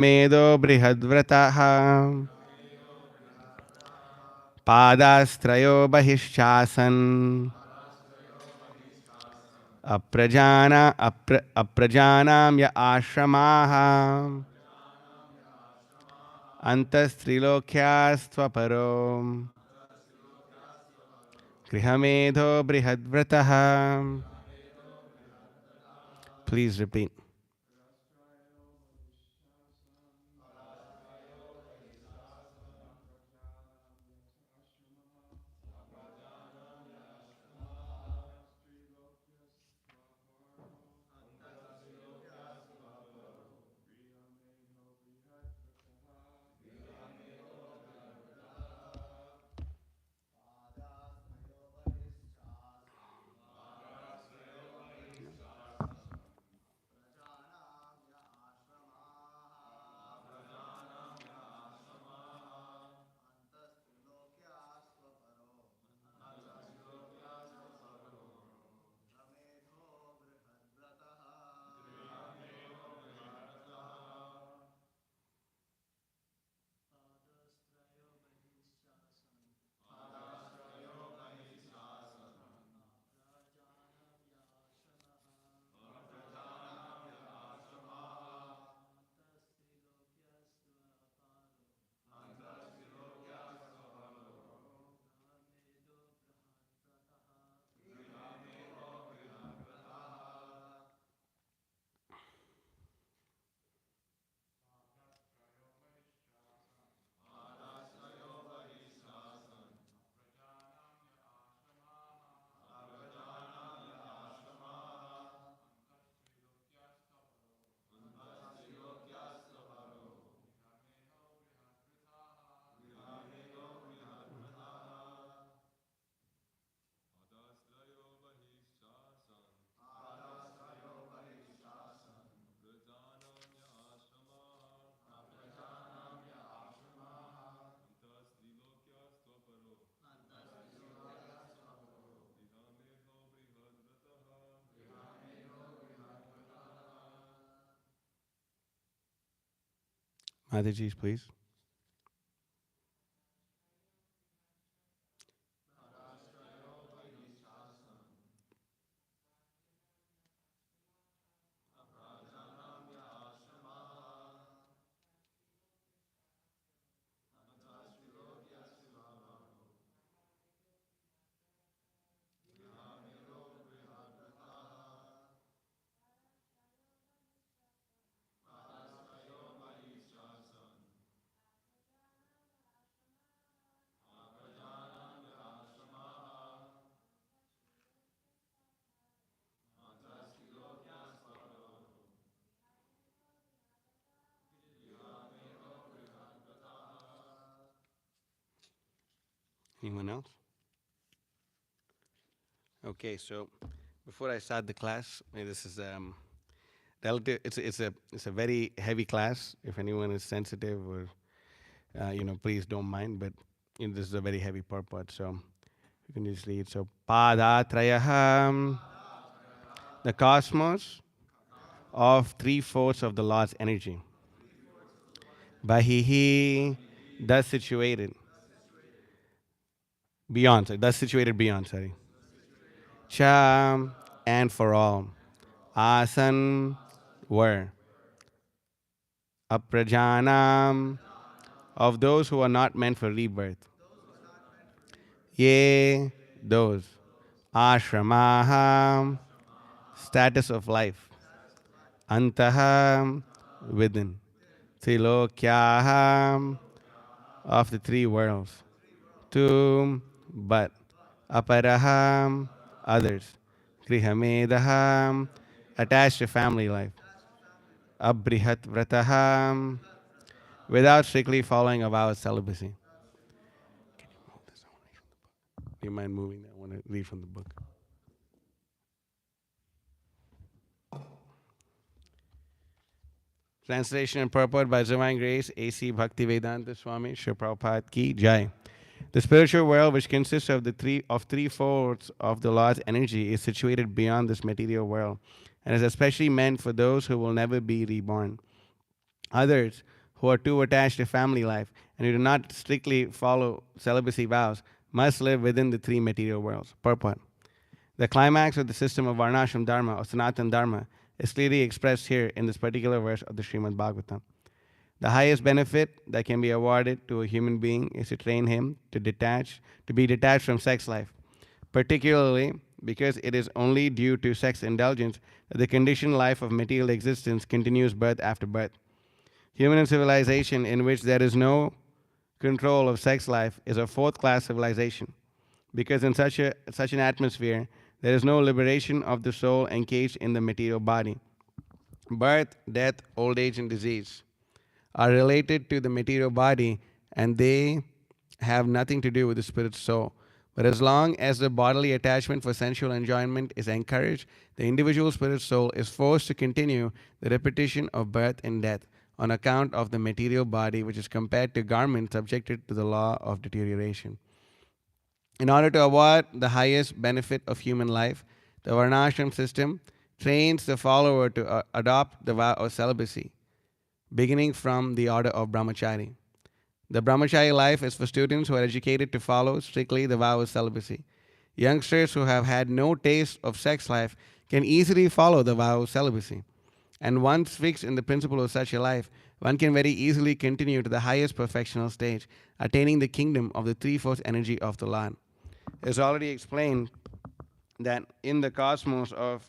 Medo brihadvrataha padastrayo bahishchasan aprajanam ya ashramaha antastrilokyastvaparo grihamedo brihadvrataha. Please repeat. Mataji, please. Anyone else? Okay, so before I start the class, this is relative. It's a very heavy class. If anyone is sensitive or please don't mind. But this is a very heavy purport, so you can just read. So Padatrayaham, the cosmos of 3/4 of the Lord's energy. Bahihi, thus situated beyond. Thus situated beyond. Sorry. Cha, and for all. Asan, were. Aprajanam, of those who are not meant for rebirth. Ye, those. Ashramaha, status of life. Antaha, within. Trilokyaha, of the three worlds. To, but. Aparaham, others. Grihamedaham, attached to family life. Abrihat vrataham, without strictly following a vow of celibacy. Can you move this? I want to read from the book. Do you mind moving that? I want to read from the book. Translation and purport by Divine Grace, A.C. Bhaktivedanta Swami, Shri Prabhupada Ki Jai. The spiritual world, which consists of three-fourths of the Lord's energy, is situated beyond this material world, and is especially meant for those who will never be reborn. Others who are too attached to family life and who do not strictly follow celibacy vows must live within the three material worlds. Purport. The climax of the system of Varnashram Dharma or Sanatan Dharma is clearly expressed here in this particular verse of the Srimad Bhagavatam. The highest benefit that can be awarded to a human being is to train him to be detached from sex life, particularly because it is only due to sex indulgence that the conditioned life of material existence continues birth after birth. Human civilization in which there is no control of sex life is a fourth class civilization, because in such an atmosphere, there is no liberation of the soul encaged in the material body. Birth, death, old age, and disease are related to the material body, and they have nothing to do with the spirit soul. But as long as the bodily attachment for sensual enjoyment is encouraged, the individual spirit soul is forced to continue the repetition of birth and death on account of the material body, which is compared to garments subjected to the law of deterioration. In order to award the highest benefit of human life, the Varnashram system trains the follower to adopt the vow of celibacy, beginning from the order of brahmachari. The brahmachari life is for students who are educated to follow strictly the vow of celibacy. Youngsters who have had no taste of sex life can easily follow the vow of celibacy. And once fixed in the principle of such a life, one can very easily continue to the highest perfectional stage, attaining the kingdom of the three-fourths energy of the Lord. It's already explained that in the cosmos of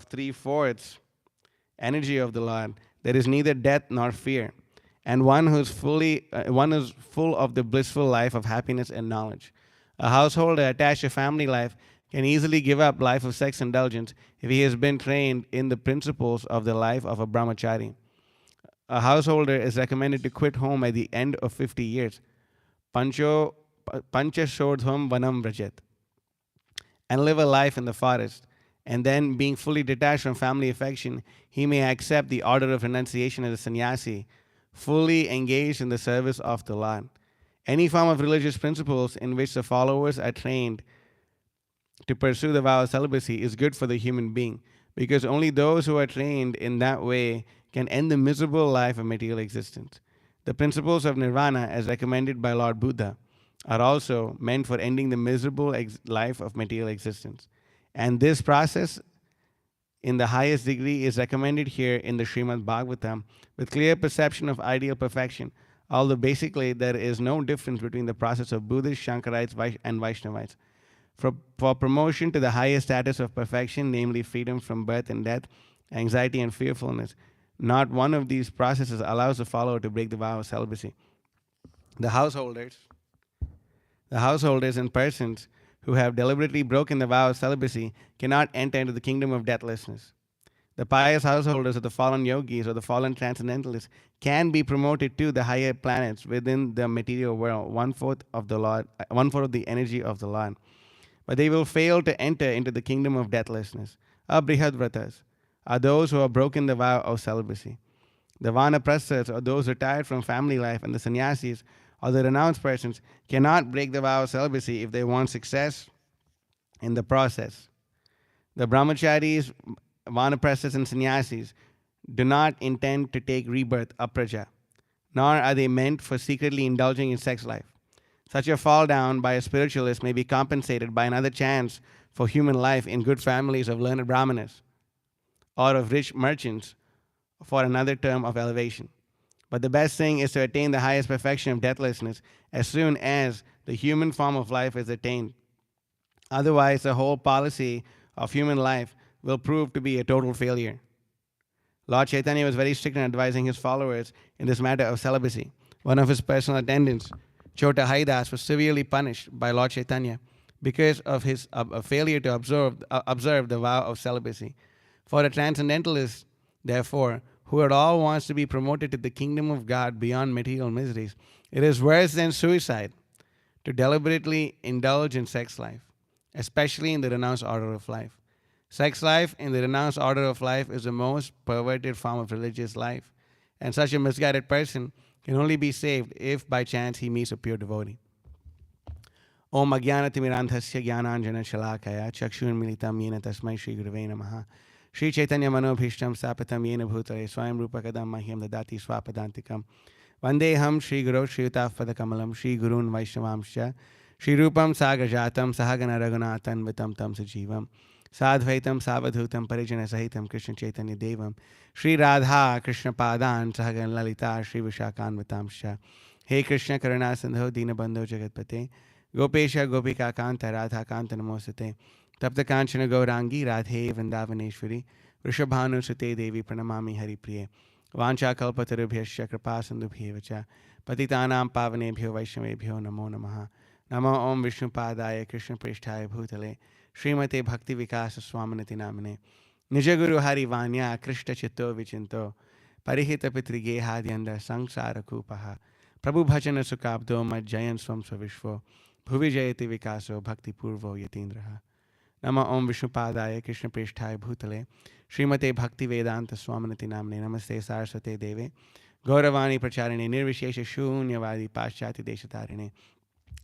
three-fourths energy of the Lord, there is neither death nor fear, and one who is one is full of the blissful life of happiness and knowledge. A householder attached to family life can easily give up life of sex indulgence if he has been trained in the principles of the life of a brahmachari. A householder is recommended to quit home at the end of 50 years. Pancho Panchashodham Vanam Vrajet, and live a life in the forest. And then, being fully detached from family affection, he may accept the order of renunciation as a sannyasi, fully engaged in the service of the Lord. Any form of religious principles in which the followers are trained to pursue the vow of celibacy is good for the human being, because only those who are trained in that way can end the miserable life of material existence. The principles of nirvana, as recommended by Lord Buddha, are also meant for ending the miserable life of material existence. And this process, in the highest degree, is recommended here in the Srimad Bhagavatam with clear perception of ideal perfection, although basically there is no difference between the process of Buddhists, Shankarites, and Vaishnavites. For promotion to the highest status of perfection, namely freedom from birth and death, anxiety and fearfulness, not one of these processes allows the follower to break the vow of celibacy. The householders and persons who have deliberately broken the vow of celibacy cannot enter into the kingdom of deathlessness. The pious householders of the fallen yogis or the fallen transcendentalists can be promoted to the higher planets within the material world, one-fourth of the energy of the Lord. But they will fail to enter into the kingdom of deathlessness. Abrihadvratas are those who have broken the vow of celibacy. The vanaprasthas are those retired from family life, and the sannyasis or the renounced persons cannot break the vow of celibacy if they want success in the process. The brahmacharis, vanaprasthas, and sannyasis do not intend to take rebirth, apraja, nor are they meant for secretly indulging in sex life. Such a fall down by a spiritualist may be compensated by another chance for human life in good families of learned brahmanas or of rich merchants for another term of elevation. But the best thing is to attain the highest perfection of deathlessness as soon as the human form of life is attained. Otherwise, the whole policy of human life will prove to be a total failure. Lord Chaitanya was very strict in advising his followers in this matter of celibacy. One of his personal attendants, Chota Haidas, was severely punished by Lord Chaitanya because of his failure to observe the vow of celibacy. For a transcendentalist, therefore, who at all wants to be promoted to the kingdom of God beyond material miseries, it is worse than suicide to deliberately indulge in sex life, especially in the renounced order of life. Sex life in the renounced order of life is the most perverted form of religious life, and such a misguided person can only be saved if by chance he meets a pure devotee. Om Agyanatimirandhasya Gyananjana Shalakaya Chakshunmilitam Yena Tasmai Shri Gurave Namaha Shri Chaitanya Manobhishtam Sapatam Yena Bhutale Swayam Rupa Kadam Mahyam Dadati Swapadantikam Vandeham Shri Guru Shri Utafada Kamalam Shri Gurun Vaishnavamsha Shri Rupam Sagajatam Sahagana Raghunathan Vitam Tam Sajivam Sadvaitam Savadhutam Parijana Sahitam Krishna Chaitanya Devam Shri Radha Krishna Padan Sahagan Lalita Shri Vishakan Vitamsha He Krishna Karuna Sandho Dinabandho Jagatpate Gopesha Gopika Kanta Radha Kanta Namosate Tapta Kanchana Gaurangi Radhe Vrindavaneshwari Rishabhanu Sute Devi Pranamami Hari Priye Vancha Kalpatarubhyasya Kripa Sindhubhyevacha Patitanam Pavanebhyo Vaishnavebhyo Namo Namaha Namo Om Vishnu Padaya Krishna Prishthaya Bhutale Srimate Bhakti Vikasa Swaminati Namane Nijaguru Hari Vanya Krishna Chitto Vichinto Parihita Pitrige Hadyanda Sangsara Kupaha Prabhu Bhajana Sukabdo Majjayan Swam Svavishvo Bhuvi Jayati Vikaso Bhakti Purvo Yatindraha Nama Om Vishnu Padaya Krishna Prishthaya Bhutale Srimate Bhakti Vedanta Swaminati Namane Namaste Saraswate Deve Gauravani Pracharine Nirvishesha Shunyavadi Paschati Deshatarine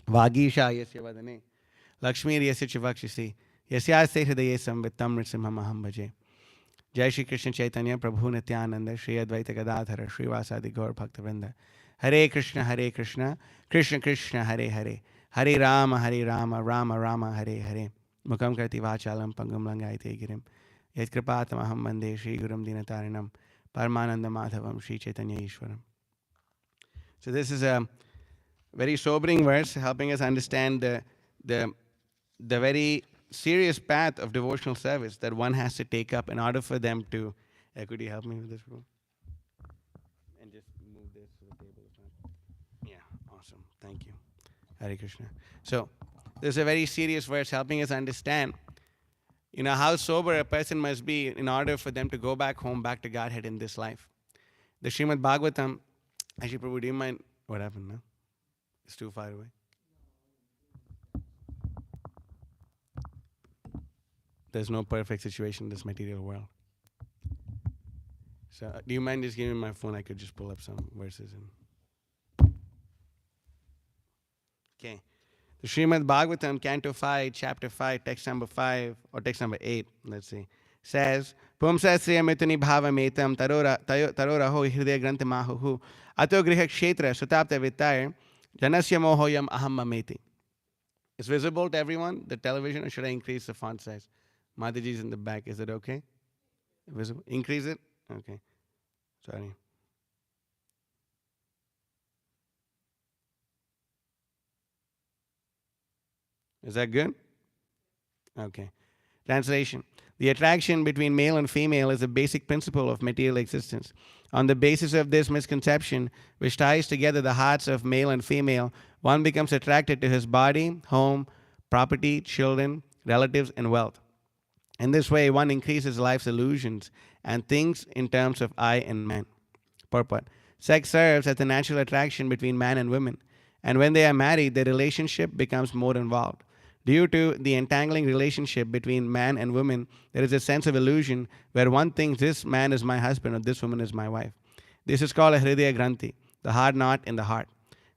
Vagisha Yasya Vadane Lakshmi Yasya Chivakshisi Yasyaste Hridaye Samvitam Nrsimhamaham Bhaje Jai Shri Krishna Chaitanya Prabhu Nityananda Shri Advaita Gadadhara Shri Vasadi Gaur Bhaktivinoda Hare Krishna Krishna Krishna Hare Hare Hare Rama Rama Rama Hare Hare Mukam Karti Vachalam Pangam Langaite Girim Yat Kripatamaham Bande Shri Gurum Dinatarinam Paramananda Madhavam Shri Chaitanya Ishwaram. So this is a very sobering verse helping us understand the very serious path of devotional service that one has to take up in order for them to. Could you help me with this, bro? And just move this to the table. Yeah, awesome. Thank you. Hare Krishna. So there's a very serious verse helping us understand, how sober a person must be in order for them to go back home, back to Godhead in this life. The Srimad Bhagavatam, actually, Prabhu, do you mind? What happened now? It's too far away. There's no perfect situation in this material world. So, do you mind just giving me my phone? I could just pull up some verses. Okay. The Srimad Bhagavatam, Canto 5, Chapter 5, Text number 5, or Text number 8, let's see, says, Pumsasriya mituni bhava metam taroraho hridaya granta mahuhu ato griha kshetra sutapta vittar janasya mohoyam aham mameti. It's visible to everyone, the television, or should I increase the font size? Mataji's in the back. Is it okay? Visible? Increase it? Okay. Sorry. Is that good? Okay. Translation. The attraction between male and female is a basic principle of material existence. On the basis of this misconception, which ties together the hearts of male and female, one becomes attracted to his body, home, property, children, relatives, and wealth. In this way, one increases life's illusions and thinks in terms of I and man. Purport. Sex serves as the natural attraction between man and women, and when they are married, the relationship becomes more involved. Due to the entangling relationship between man and woman, there is a sense of illusion where one thinks this man is my husband or this woman is my wife. This is called a hridaya granthi, the hard knot in the heart.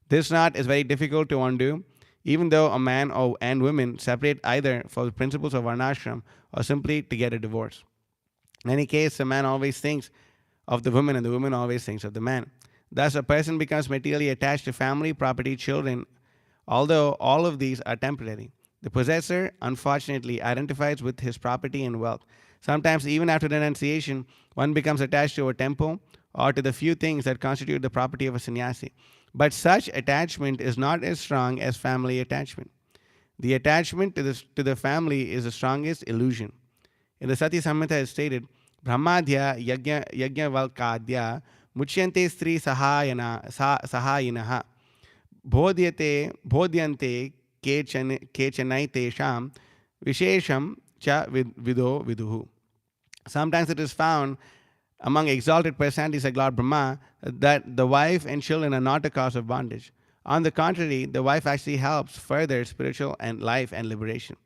This knot is very difficult to undo, even though a man and women separate either for the principles of varnashram or simply to get a divorce. In any case, the man always thinks of the woman and the woman always thinks of the man. Thus, a person becomes materially attached to family, property, children, although all of these are temporary. The possessor, unfortunately, identifies with his property and wealth. Sometimes, even after renunciation, one becomes attached to a temple or to the few things that constitute the property of a sannyasi. But such attachment is not as strong as family attachment. The attachment to the family is the strongest illusion. In the Sati Samhita is stated, Brahmadhya yajnavalkadya muchyante stri sahayinaha bodhyante kechanai tesham vishesham cha vido viduhu. Sometimes it is found among exalted personalities like Lord Brahma that the wife and children are not a cause of bondage. On the contrary, the wife actually helps further spiritual and life and liberation.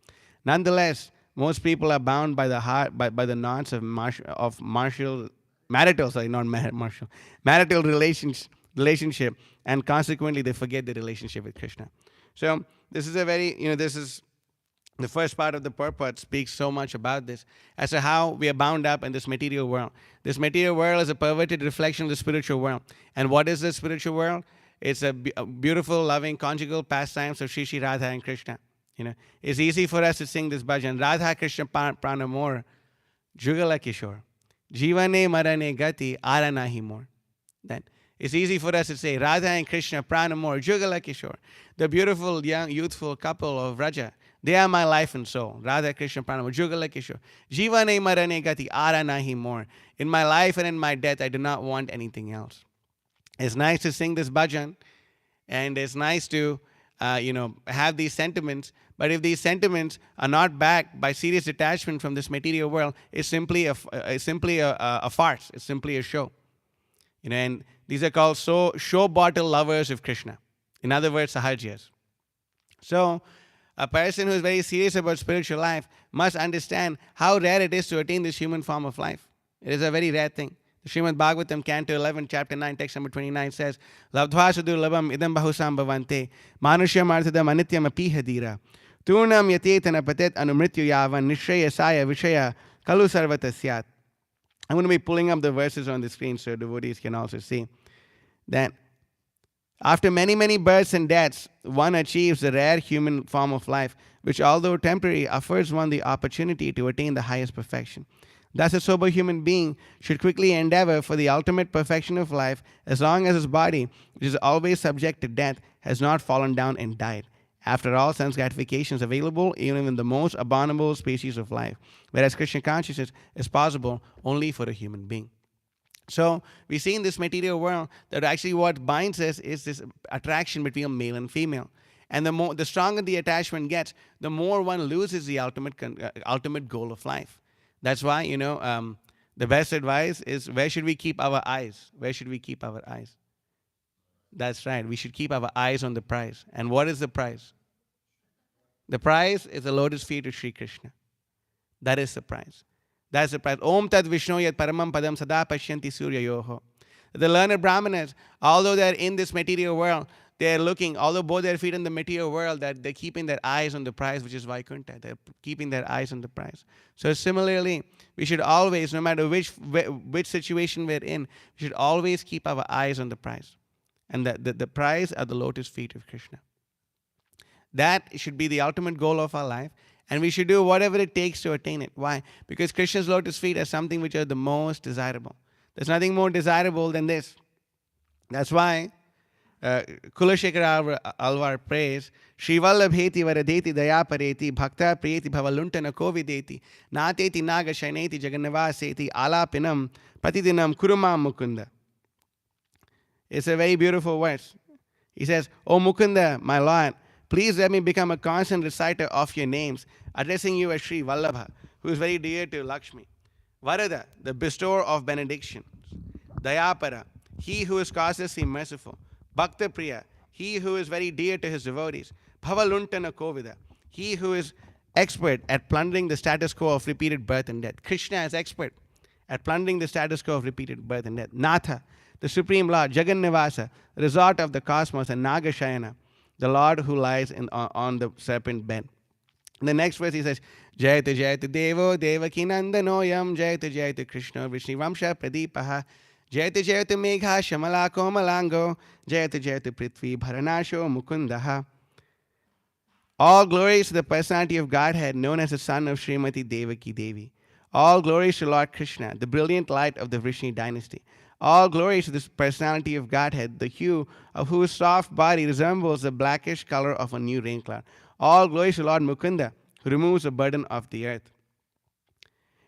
Nonetheless, most people are bound by the heart by the knots of marital relationship, and consequently they forget the relationship with Krishna. So this is a very, this is The first part of the purport speaks so much about this as to how we are bound up in this material world. This material world is a perverted reflection of the spiritual world. And what is the spiritual world? It's a beautiful, loving, conjugal pastimes of Shri Shri Radha and Krishna. It's easy for us to sing this bhajan. Radha Krishna pranamor, jugala kishore, jivane marane gati, ara nahi more. Then it's easy for us to say Radha and Krishna pranamor, jugala kishore. The beautiful, young, youthful couple of Raja. They are my life and soul. Radha Krishna Pranam Jugala Kishore. Jivane Marane Gati Ara Nahi more. In my life and in my death, I do not want anything else. It's nice to sing this bhajan, and it's nice to have these sentiments. But if these sentiments are not backed by serious detachment from this material world, it's simply a farce. It's simply a show. And these are called show bottle lovers of Krishna. In other words, sahajas. So a person who is very serious about spiritual life must understand how rare it is to attain this human form of life. It is a very rare thing. The Srimad Bhagavatam, Canto 11, Chapter 9, Text number 29 says, Labdhva sadurlabham idam bahusam bhavante, manushya marthadam anityam apihadira, turnam yatetana patet anumrityu yavan, nishraya saya vishaya kalu sarvatasyat. I'm going to be pulling up the verses on the screen so devotees can also see that after many, many births and deaths, one achieves the rare human form of life, which, although temporary, offers one the opportunity to attain the highest perfection. Thus, a sober human being should quickly endeavor for the ultimate perfection of life, as long as his body, which is always subject to death, has not fallen down and died. After all, sense gratification is available even in the most abominable species of life, whereas Krishna consciousness is possible only for a human being. So we see in this material world that actually what binds us is this attraction between male and female. And the stronger the attachment gets, the more one loses the ultimate goal of life. That's why, the best advice is, where should we keep our eyes? Where should we keep our eyes? That's right. We should keep our eyes on the prize. And what is the prize? The prize is the lotus feet of Sri Krishna. That is the prize. That's the prize. Om Tad Vishnu Yat Paramam Padam Sada Pashyanti Surya Yoho. The learned Brahmanas, although they're in this material world, they're looking, although both their feet in the material world, that they're keeping their eyes on the prize, which is Vaikuntha. They're keeping their eyes on the prize. So similarly, we should always, no matter which situation we're in, we should always keep our eyes on the prize. And the prize are the lotus feet of Krishna. That should be the ultimate goal of our life. And we should do whatever it takes to attain it. Why? Because Krishna's lotus feet are something which are the most desirable. There's nothing more desirable than this. That's why Kulashekara Alvar prays, Shrivallabheti varadeti dayapareti bhakta priyeti bhavaluntana kovideti nateti naga shaineti jagannavaseti alapinam patidinam kurumam mukunda. It's a very beautiful verse. He says, O Mukunda, my Lord, please let me become a constant reciter of your names, addressing you as Sri Vallabha, who is very dear to Lakshmi. Varada, the bestower of benedictions. Dayapara, he who is causelessly merciful. Bhakta Priya, he who is very dear to his devotees. Bhavaluntana Kovida, he who is expert at plundering the status quo of repeated birth and death. Krishna is expert at plundering the status quo of repeated birth and death. Natha, the Supreme Lord. Jagannivasa, resort of the cosmos. And Nagashayana, the Lord who lies on the serpent bed. In the next verse he says, Jayata Jayata Devo Devaki Nandanoyam Jayata Jayata Krishna Vishnivamsha Pradipaha Jayata Jayata Megha Shamala Komalango Jayata Jayata Prithvi Bharanasho Mukundaha. All glories to the personality of Godhead known as the son of Srimati Devaki Devi. All glories to Lord Krishna, the brilliant light of the Vrishni dynasty. All glories to this personality of Godhead, the hue of whose soft body resembles the blackish color of a new rain cloud. All glories to Lord Mukunda, who removes the burden of the earth.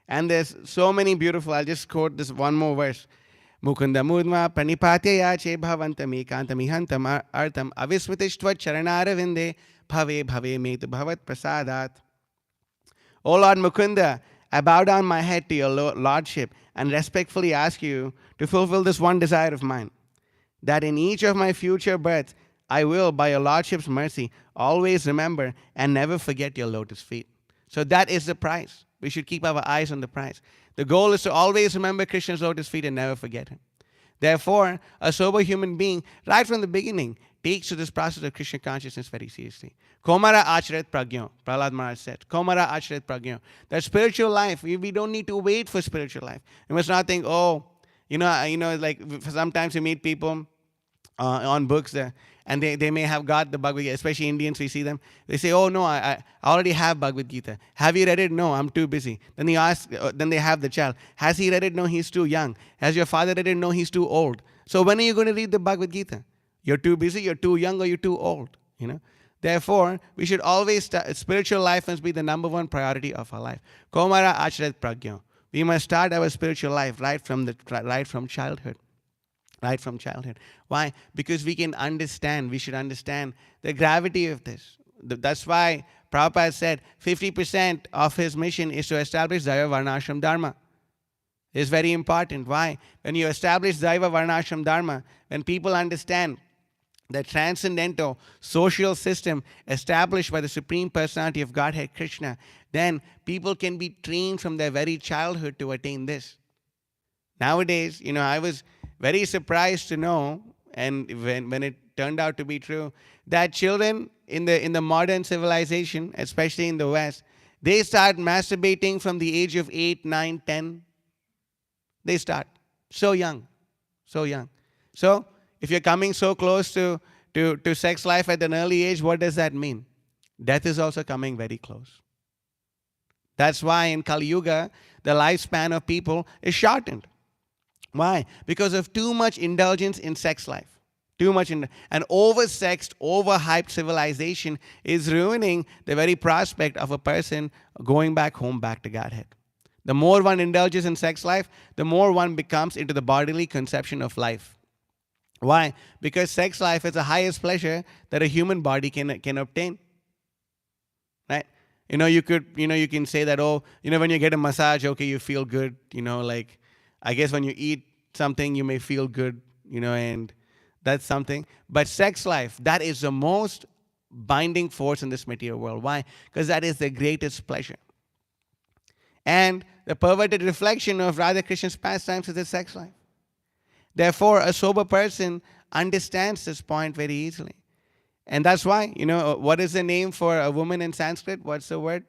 And there's so many beautiful, I'll just quote this one more verse. Mukunda mudma pranipatya che bhavantam ekantam ihantam artam avismritishtvat charanarvinde bhave bhave metu bhavat prasadat. O Lord Mukunda, I bow down my head to your lordship and respectfully ask you to fulfill this one desire of mine, that in each of my future births, I will, by your lordship's mercy, always remember and never forget your lotus feet. So that is the prize. We should keep our eyes on the prize. The goal is to always remember Krishna's lotus feet and never forget him. Therefore, a sober human being, right from the beginning, takes to this process of Krishna consciousness very seriously. Komara acharet pragyo, Prahlad Maharaj said. Komara acharet pragyo. That spiritual life, we don't need to wait for spiritual life. We must not think, oh, like sometimes you meet people on books and they may have got the Bhagavad Gita, especially Indians, we see them. They say, oh, no, I already have Bhagavad Gita. Have you read it? No, I'm too busy. Then you ask, then they have the child. Has he read it? No, he's too young. Has your father read it? No, he's too old. So when are you going to read the Bhagavad Gita? You're too busy, you're too young, or you're too old. Therefore, we should always spiritual life must be the number one priority of our life. Komara acharet pragyo. We must start our spiritual life right from childhood. Right from childhood. Why? Because we should understand the gravity of this. That's why Prabhupada said 50% of his mission is to establish Daiva Varnashram Dharma. It's very important. Why? When you establish Daiva Varnashram Dharma, when people understand the transcendental social system established by the Supreme Personality of Godhead, Krishna, then people can be trained from their very childhood to attain this. Nowadays, I was very surprised to know, and when it turned out to be true, that children in the modern civilization, especially in the West, they start masturbating from the age of 8, 9, 10. They start so young. So if you're coming so close to sex life at an early age, what does that mean? Death is also coming very close. That's why in Kali Yuga, the lifespan of people is shortened. Why? Because of too much indulgence in sex life. An oversexed, overhyped civilization is ruining the very prospect of a person going back home, back to Godhead. The more one indulges in sex life, the more one becomes into the bodily conception of life. Why? Because sex life is the highest pleasure that a human body can obtain. Right? You can say that, when you get a massage, okay, you feel good, like, I guess when you eat something, you may feel good, and that's something. But sex life, that is the most binding force in this material world. Why? Because that is the greatest pleasure. And the perverted reflection of Radha Krishna's pastimes is the sex life. Therefore, a sober person understands this point very easily. And that's why, what is the name for a woman in Sanskrit? What's the word?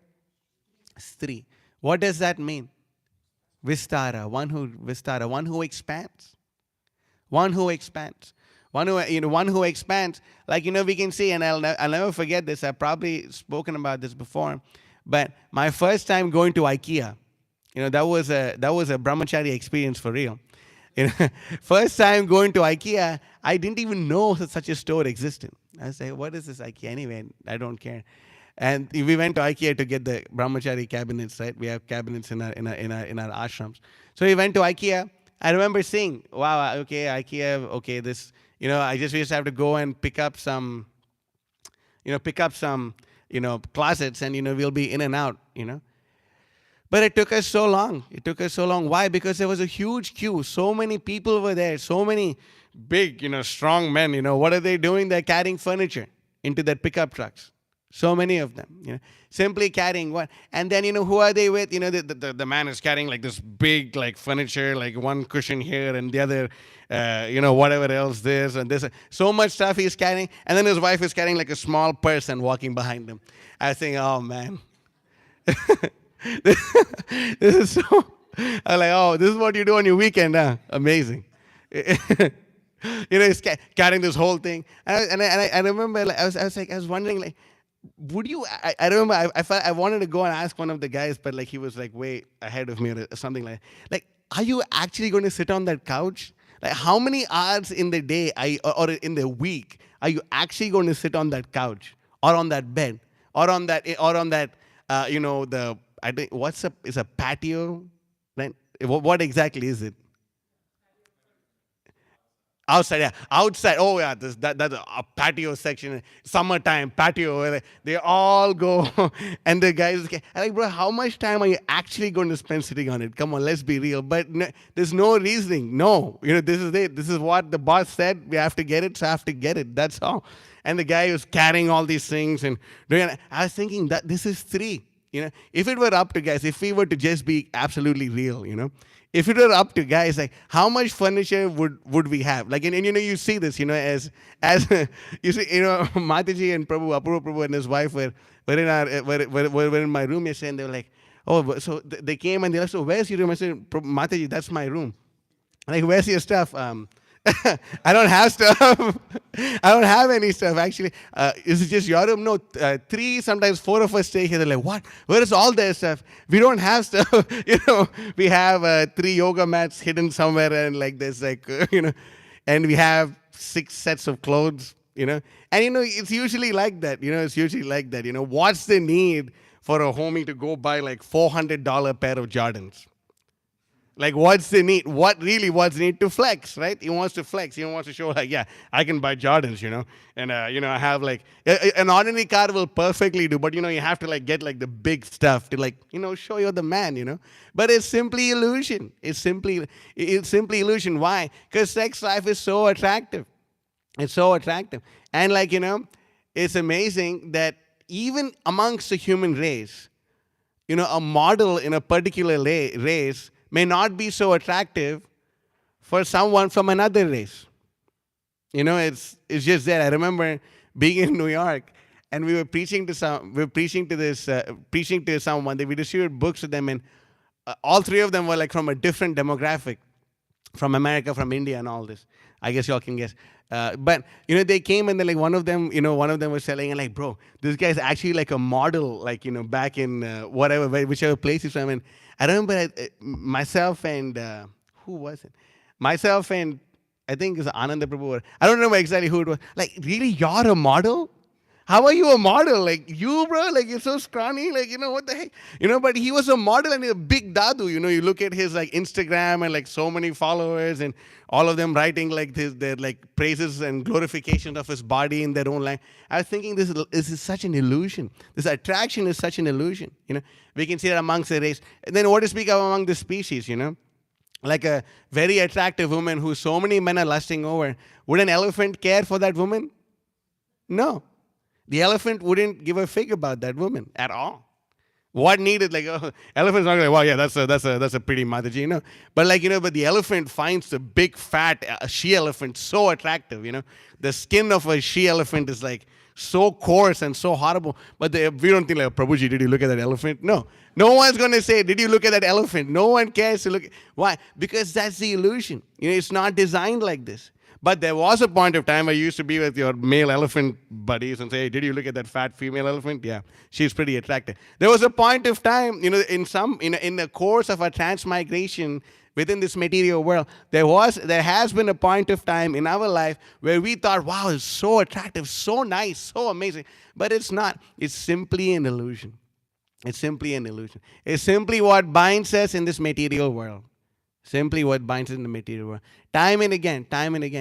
Stri. What does that mean? Vistara, one who expands. One who expands. One who expands. Like, we can see, and I'll never forget this. I've probably spoken about this before. But my first time going to Ikea, that was a brahmachari experience for real. First time going to Ikea, I didn't even know that such a store existed. I was like, what is this Ikea anyway? I don't care. And we went to Ikea to get the brahmachari cabinets, right? We have cabinets in our ashrams. So we went to Ikea. I remember seeing, wow, okay, Ikea, okay, this, we just have to go and pick up some closets, and, we'll be in and out, But it took us so long. Why? Because there was a huge queue. So many people were there. So many big, strong men. What are they doing? They're carrying furniture into their pickup trucks. So many of them, simply carrying what? And then, who are they with? The man is carrying like this big, like furniture, like one cushion here and the other, whatever else this and this. So much stuff he's carrying. And then his wife is carrying like a small purse and walking behind him. I was thinking, oh, man. This is so, I'm like, oh, this is what you do on your weekend, huh? Amazing. He's carrying this whole thing. And I remember, like, I was wondering, like, would you, I remember, I felt I wanted to go and ask one of the guys, but like he was like way ahead of me or something like, are you actually going to sit on that couch? Like, how many hours in the day or in the week are you actually going to sit on that couch or on that bed or on that I think is a patio, right? What exactly is it? Outside, yeah. Outside. Oh, yeah. That's a patio section. Summertime patio. Where they all go, and the guys. I'm like, bro, how much time are you actually going to spend sitting on it? Come on, let's be real. But there's no reasoning. No, this is it. This is what the boss said. We have to get it, so I have to get it. That's all. And the guy was carrying all these things and doing. I was thinking that this is three. If it were up to guys, if we were to just be absolutely real, If it were up to guys, like how much furniture would we have? Like, and you see this, as you see, Mataji and Prabhu, Apurva Prabhu and his wife were in our were in my room yesterday, and they were like, oh, so they came and they were like, so where's your room? I said, Mataji, that's my room. Like, where's your stuff? I don't have stuff. I don't have any stuff, actually. Is it just your room? No, 3, sometimes 4 of us stay here. They're like, what? Where is all their stuff? We don't have stuff. We have 3 yoga mats hidden somewhere, and like there's like, and we have 6 sets of clothes, And, it's usually like that. It's usually like that. What's the need for a homie to go buy like $400 pair of Jordans? Like, what's the need? What's the need to flex, right? He wants to flex. He wants to show, like, yeah, I can buy Jordans, And, I have, like, an ordinary car will perfectly do. But, you have to, like, get, like, the big stuff to, like, show you're the man, But it's simply illusion. It's simply illusion. Why? Because sex life is so attractive. It's so attractive. And, like, it's amazing that even amongst the human race, a model in a particular race may not be so attractive for someone from another race. It's just there. I remember being in New York, and we were preaching to someone. We distributed books to them, and all 3 of them were like from a different demographic, from America, from India, and all this. I guess y'all can guess. But they came, and then like one of them was telling, and like, bro, this guy's actually like a model, like back in whichever place he's from. And I remember myself and who was it? Myself and I think it's Ananda Prabhu. I don't remember exactly who it was. Like, really, you're a model? How are you a model? Like, you, bro? Like, you're so scrawny. Like, what the heck? But he was a model and a big dadu. You look at his, like, Instagram and, like, so many followers and all of them writing, like, their, like, praises and glorification of his body in their own language. I was thinking this is such an illusion. This attraction is such an illusion. We can see that amongst the race. And then what to speak of among the species, Like a very attractive woman who so many men are lusting over. Would an elephant care for that woman? No. The elephant wouldn't give a fig about that woman at all. What needed, like, elephant's not like, well, yeah, that's a pretty Mataji, But like, but the elephant finds the big fat she-elephant so attractive, The skin of a she-elephant is like so coarse and so horrible. But we don't think like, Prabhuji, did you look at that elephant? No. No one's going to say, did you look at that elephant? No one cares to look. Why? Because that's the illusion. It's not designed like this. But there was a point of time where you used to be with your male elephant buddies and say, hey, did you look at that fat female elephant? Yeah, she's pretty attractive. There was a point of time, in the course of our transmigration within this material world, there has been a point of time in our life where we thought, wow, it's so attractive, so nice, so amazing. But it's not. It's simply an illusion. It's simply an illusion. It's simply what binds us in this material world. Simply what binds us in the material world. Time and again.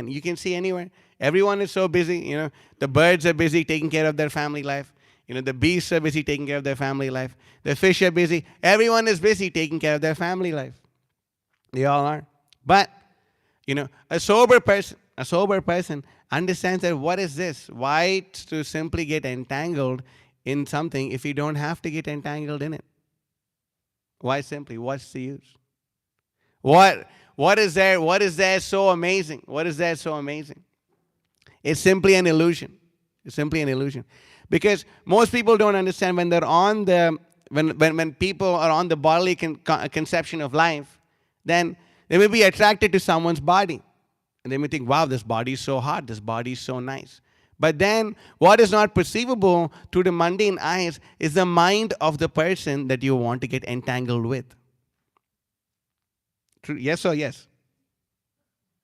You can see anywhere. Everyone is so busy. The birds are busy taking care of their family life. The beasts are busy taking care of their family life. The fish are busy. Everyone is busy taking care of their family life. They all are. But, a sober person understands that what is this? Why to simply get entangled in something if you don't have to get entangled in it? Why simply? What's the use? What is there so amazing? What is there so amazing? It's simply an illusion. It's simply an illusion. Because most people don't understand when they're on when people are on the bodily conception of life, then they may be attracted to someone's body. And they may think, wow, this body is so hot, this body is so nice. But then what is not perceivable to the mundane eyes is the mind of the person that you want to get entangled with. True. Yes or yes?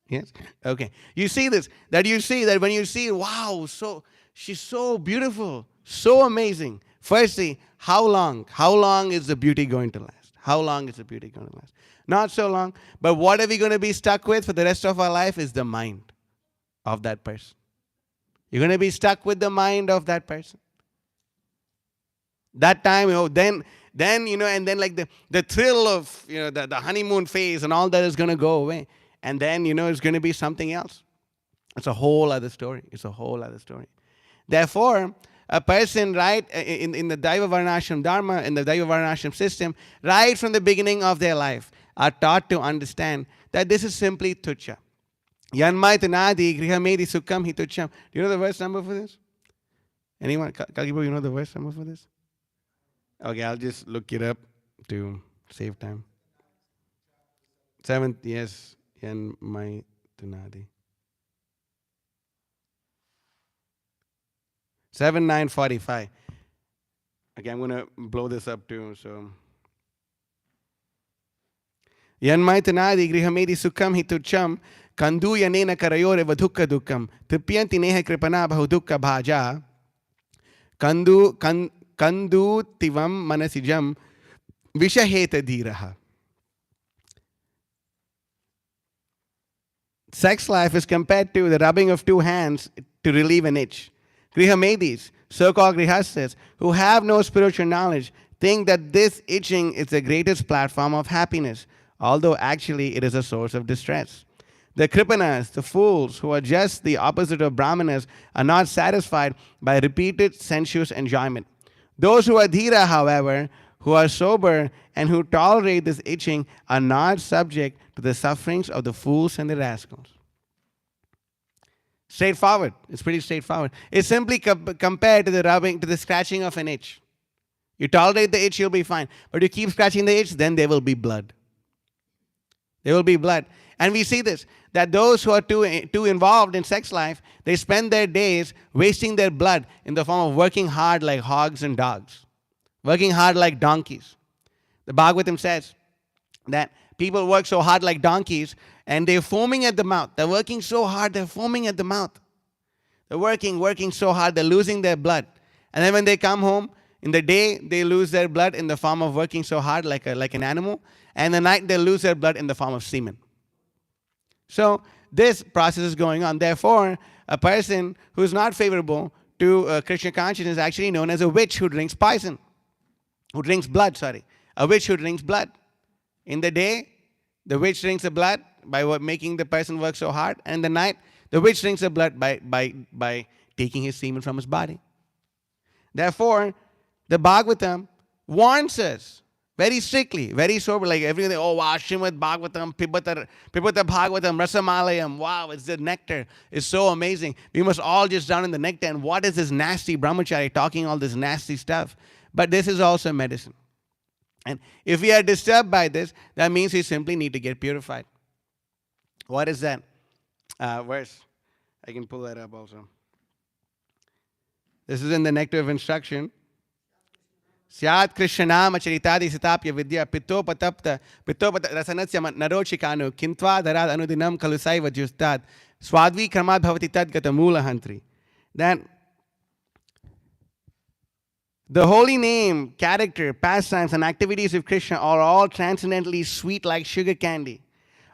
Yes? Okay. You see this, that when you see, wow, so she's so beautiful, so amazing. Firstly, how long? How long is the beauty going to last? How long is the beauty going to last? Not so long. But what are we going to be stuck with for the rest of our life is the mind of that person. You're going to be stuck with the mind of that person. That time, then and then like the thrill of, the honeymoon phase and all that is going to go away. And then, it's going to be something else. It's a whole other story. Therefore, a person, right, in the Daiva Varnashram Dharma, in the Daiva Varnashram system, right from the beginning of their life, are taught to understand that this is simply tucha. Yanmai tanadi grihamedi sukham hi tucham. Do you know the verse number for this? Anyone? Kalkipo, you know the verse number for this? Okay, I'll just look it up to save time. 7th, yes. Yanmai tanadi. 7:9:45. Okay, I'm going to blow this up too. So, Yanmai tanadi grihamedi sukham hi tucham. Kandu yanena karayore vadukka dukkam. Tripyanti neha kripana bahudukka bhaja. Kandu tivam manasijam vishaheta dhiraha. Sex life is compared to the rubbing of two hands to relieve an itch. Grihamedis, so-called grihastas, who have no spiritual knowledge, think that this itching is the greatest platform of happiness, although actually it is a source of distress. The kripanas, the fools, who are just the opposite of brahmanas, are not satisfied by repeated sensuous enjoyment. Those who are dhira, however, who are sober and who tolerate this itching, are not subject to the sufferings of the fools and the rascals. Straightforward. It's pretty straightforward. It's simply compared to the rubbing, to the scratching of an itch. You tolerate the itch, you'll be fine. But you keep scratching the itch, then there will be blood. There will be blood. And we see this, that those who are too involved in sex life, they spend their days wasting their blood in the form of working hard like hogs and dogs, working hard like donkeys. The Bhagavatam says that people work so hard like donkeys and they're foaming at the mouth. They're working so hard, they're foaming at the mouth. They're working so hard, they're losing their blood. And then when they come home, in the day, they lose their blood in the form of working so hard like an animal. And the night, they lose their blood in the form of semen. So this process is going on. Therefore, a person who is not favorable to Krishna consciousness is actually known as a witch who drinks poison, who drinks blood, a witch who drinks blood. In the day, the witch drinks the blood by making the person work so hard. And in the night, the witch drinks the blood by taking his semen from his body. Therefore, the Bhagavatam warns us very strictly, very sober, like everything. Oh wow, Srimad Bhagavatam, Pibata Bhagavatam, Rasamalayam. Wow, it's the nectar. It's so amazing. We must all just drown in the nectar. And what is this nasty brahmachari talking all this nasty stuff? But this is also medicine. And if we are disturbed by this, that means we simply need to get purified. What is that verse? I can pull that up also. This is in the Nectar of Instruction. Syat Krishnam Charitadi Sitapya Vidya Pitopatapta Rasanasya Narochikanu Kintva Darad Anudinam Kalusaiva Justad Swadvi Kramad Bhavati Tadgata Mula Hantri. That the holy name, character, pastimes, and activities of Krishna are all transcendently sweet like sugar candy.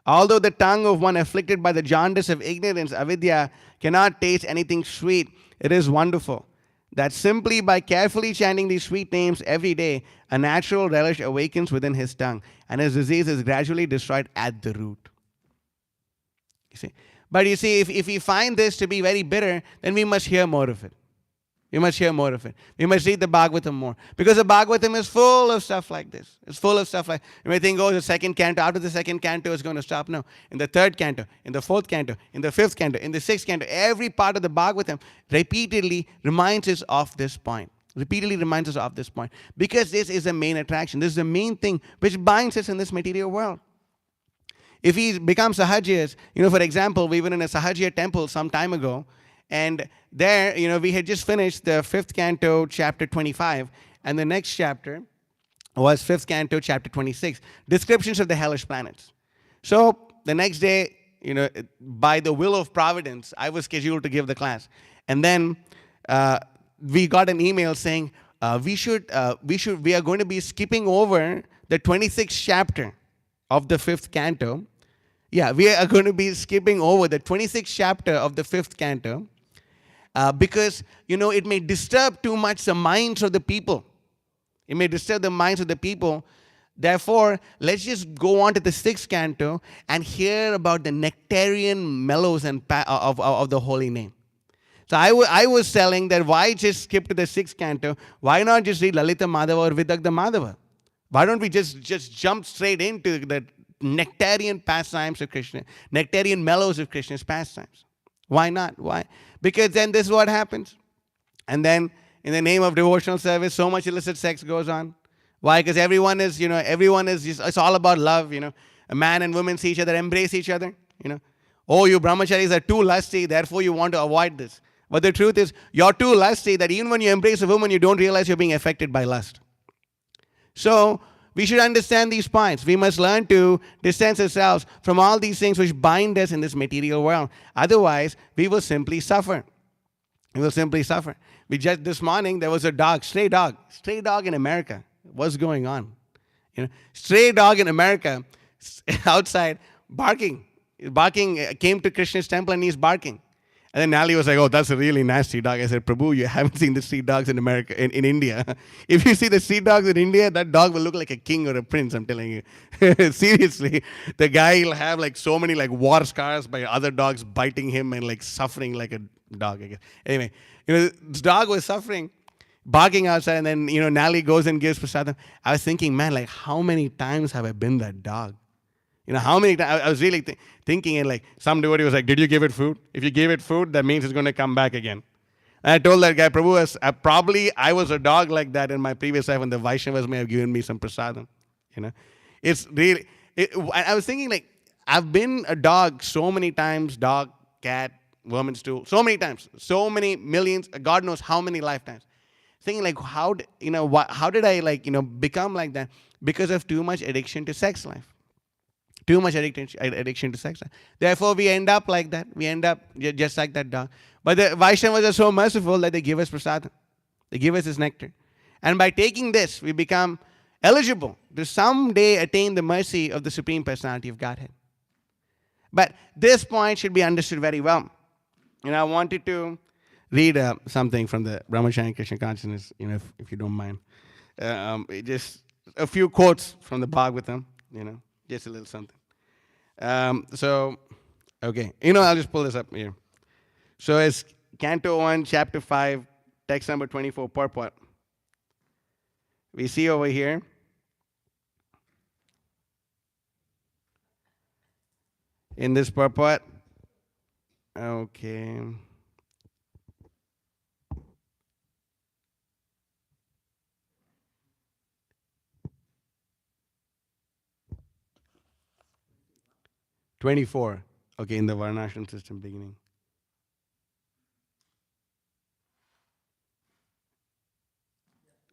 Although the tongue of one afflicted by the jaundice of ignorance, avidya, cannot taste anything sweet, it is wonderful that simply by carefully chanting these sweet names every day, a natural relish awakens within his tongue, and his disease is gradually destroyed at the root. You see? But you see, if we find this to be very bitter, then we must hear more of it. We must hear more of it. We must read the Bhagavatam more. Because the Bhagavatam is full of stuff like this. It's full of stuff like, you may think, oh, the second canto, after the second canto is going to stop. No. In the third canto, in the fourth canto, in the fifth canto, in the sixth canto, every part of the Bhagavatam repeatedly reminds us of this point. Repeatedly reminds us of this point. Because this is the main attraction. This is the main thing which binds us in this material world. If we become Sahajiyas, for example, we were in a Sahajiya temple some time ago, and there, we had just finished the 5th canto, chapter 25, and the next chapter was 5th canto, chapter 26, descriptions of the hellish planets. So the next day, by the will of providence, I was scheduled to give the class. And then we got an email saying, we are going to be skipping over the 26th chapter of the 5th canto. Yeah, we are going to be skipping over the 26th chapter of the 5th canto because, it may disturb too much the minds of the people. It may disturb the minds of the people. Therefore, let's just go on to the 6th canto and hear about the nectarian mellows and of the holy name. So I was telling that why just skip to the 6th canto? Why not just read Lalita Madhava or Vidagdha Madhava? Why don't we just jump straight into the nectarian pastimes of Krishna, nectarian mellows of Krishna's pastimes? Why not? Why? Because then this is what happens. And then in the name of devotional service, so much illicit sex goes on. Why? Because everyone is just, it's all about love, A man and woman see each other, embrace each other, Oh, you brahmacharis are too lusty, therefore you want to avoid this. But the truth is, you're too lusty that even when you embrace a woman, you don't realize you're being affected by lust. So, we should understand these points. We must learn to distance ourselves from all these things which bind us in this material world. Otherwise, we will simply suffer. We will simply suffer. This morning, there was a dog, stray dog in America. What's going on? Stray dog in America, outside, barking, came to Krishna's temple and he's barking. And then Nally was like, oh, that's a really nasty dog. I said, Prabhu, you haven't seen the street dogs in America, in India. If you see the street dogs in India, that dog will look like a king or a prince, I'm telling you. Seriously, the guy will have like so many like war scars by other dogs biting him and like suffering like a dog, I guess. Anyway, this dog was suffering, barking outside, and then, Nally goes and gives prasadam. I was thinking, man, like how many times have I been that dog? How many times? I was really thinking, and like some devotee was like, did you give it food? If you gave it food, that means it's going to come back again. And I told that guy, Prabhu, probably I was a dog like that in my previous life, and the Vaishnavas may have given me some prasadam. It's really, I was thinking like, I've been a dog so many times, dog, cat, vermin stool, so many times, so many millions, God knows how many lifetimes. Thinking like, how did I become like that? Because of too much addiction to sex life. Too much addiction to sex. Therefore, we end up like that. We end up just like that dog. But the Vaishnavas are so merciful that they give us prasadam. They give us this nectar. And by taking this, we become eligible to someday attain the mercy of the Supreme Personality of Godhead. But this point should be understood very well. I wanted to read something from the Brahmacharya Krishna Consciousness, if you don't mind. Just a few quotes from the Bhagavatam, just a little something. Okay. I'll just pull this up here. So it's Canto 1, Chapter 5, text number 24, purport. We see over here. In this purport. Okay. $24. Okay, in the Varnashram system beginning.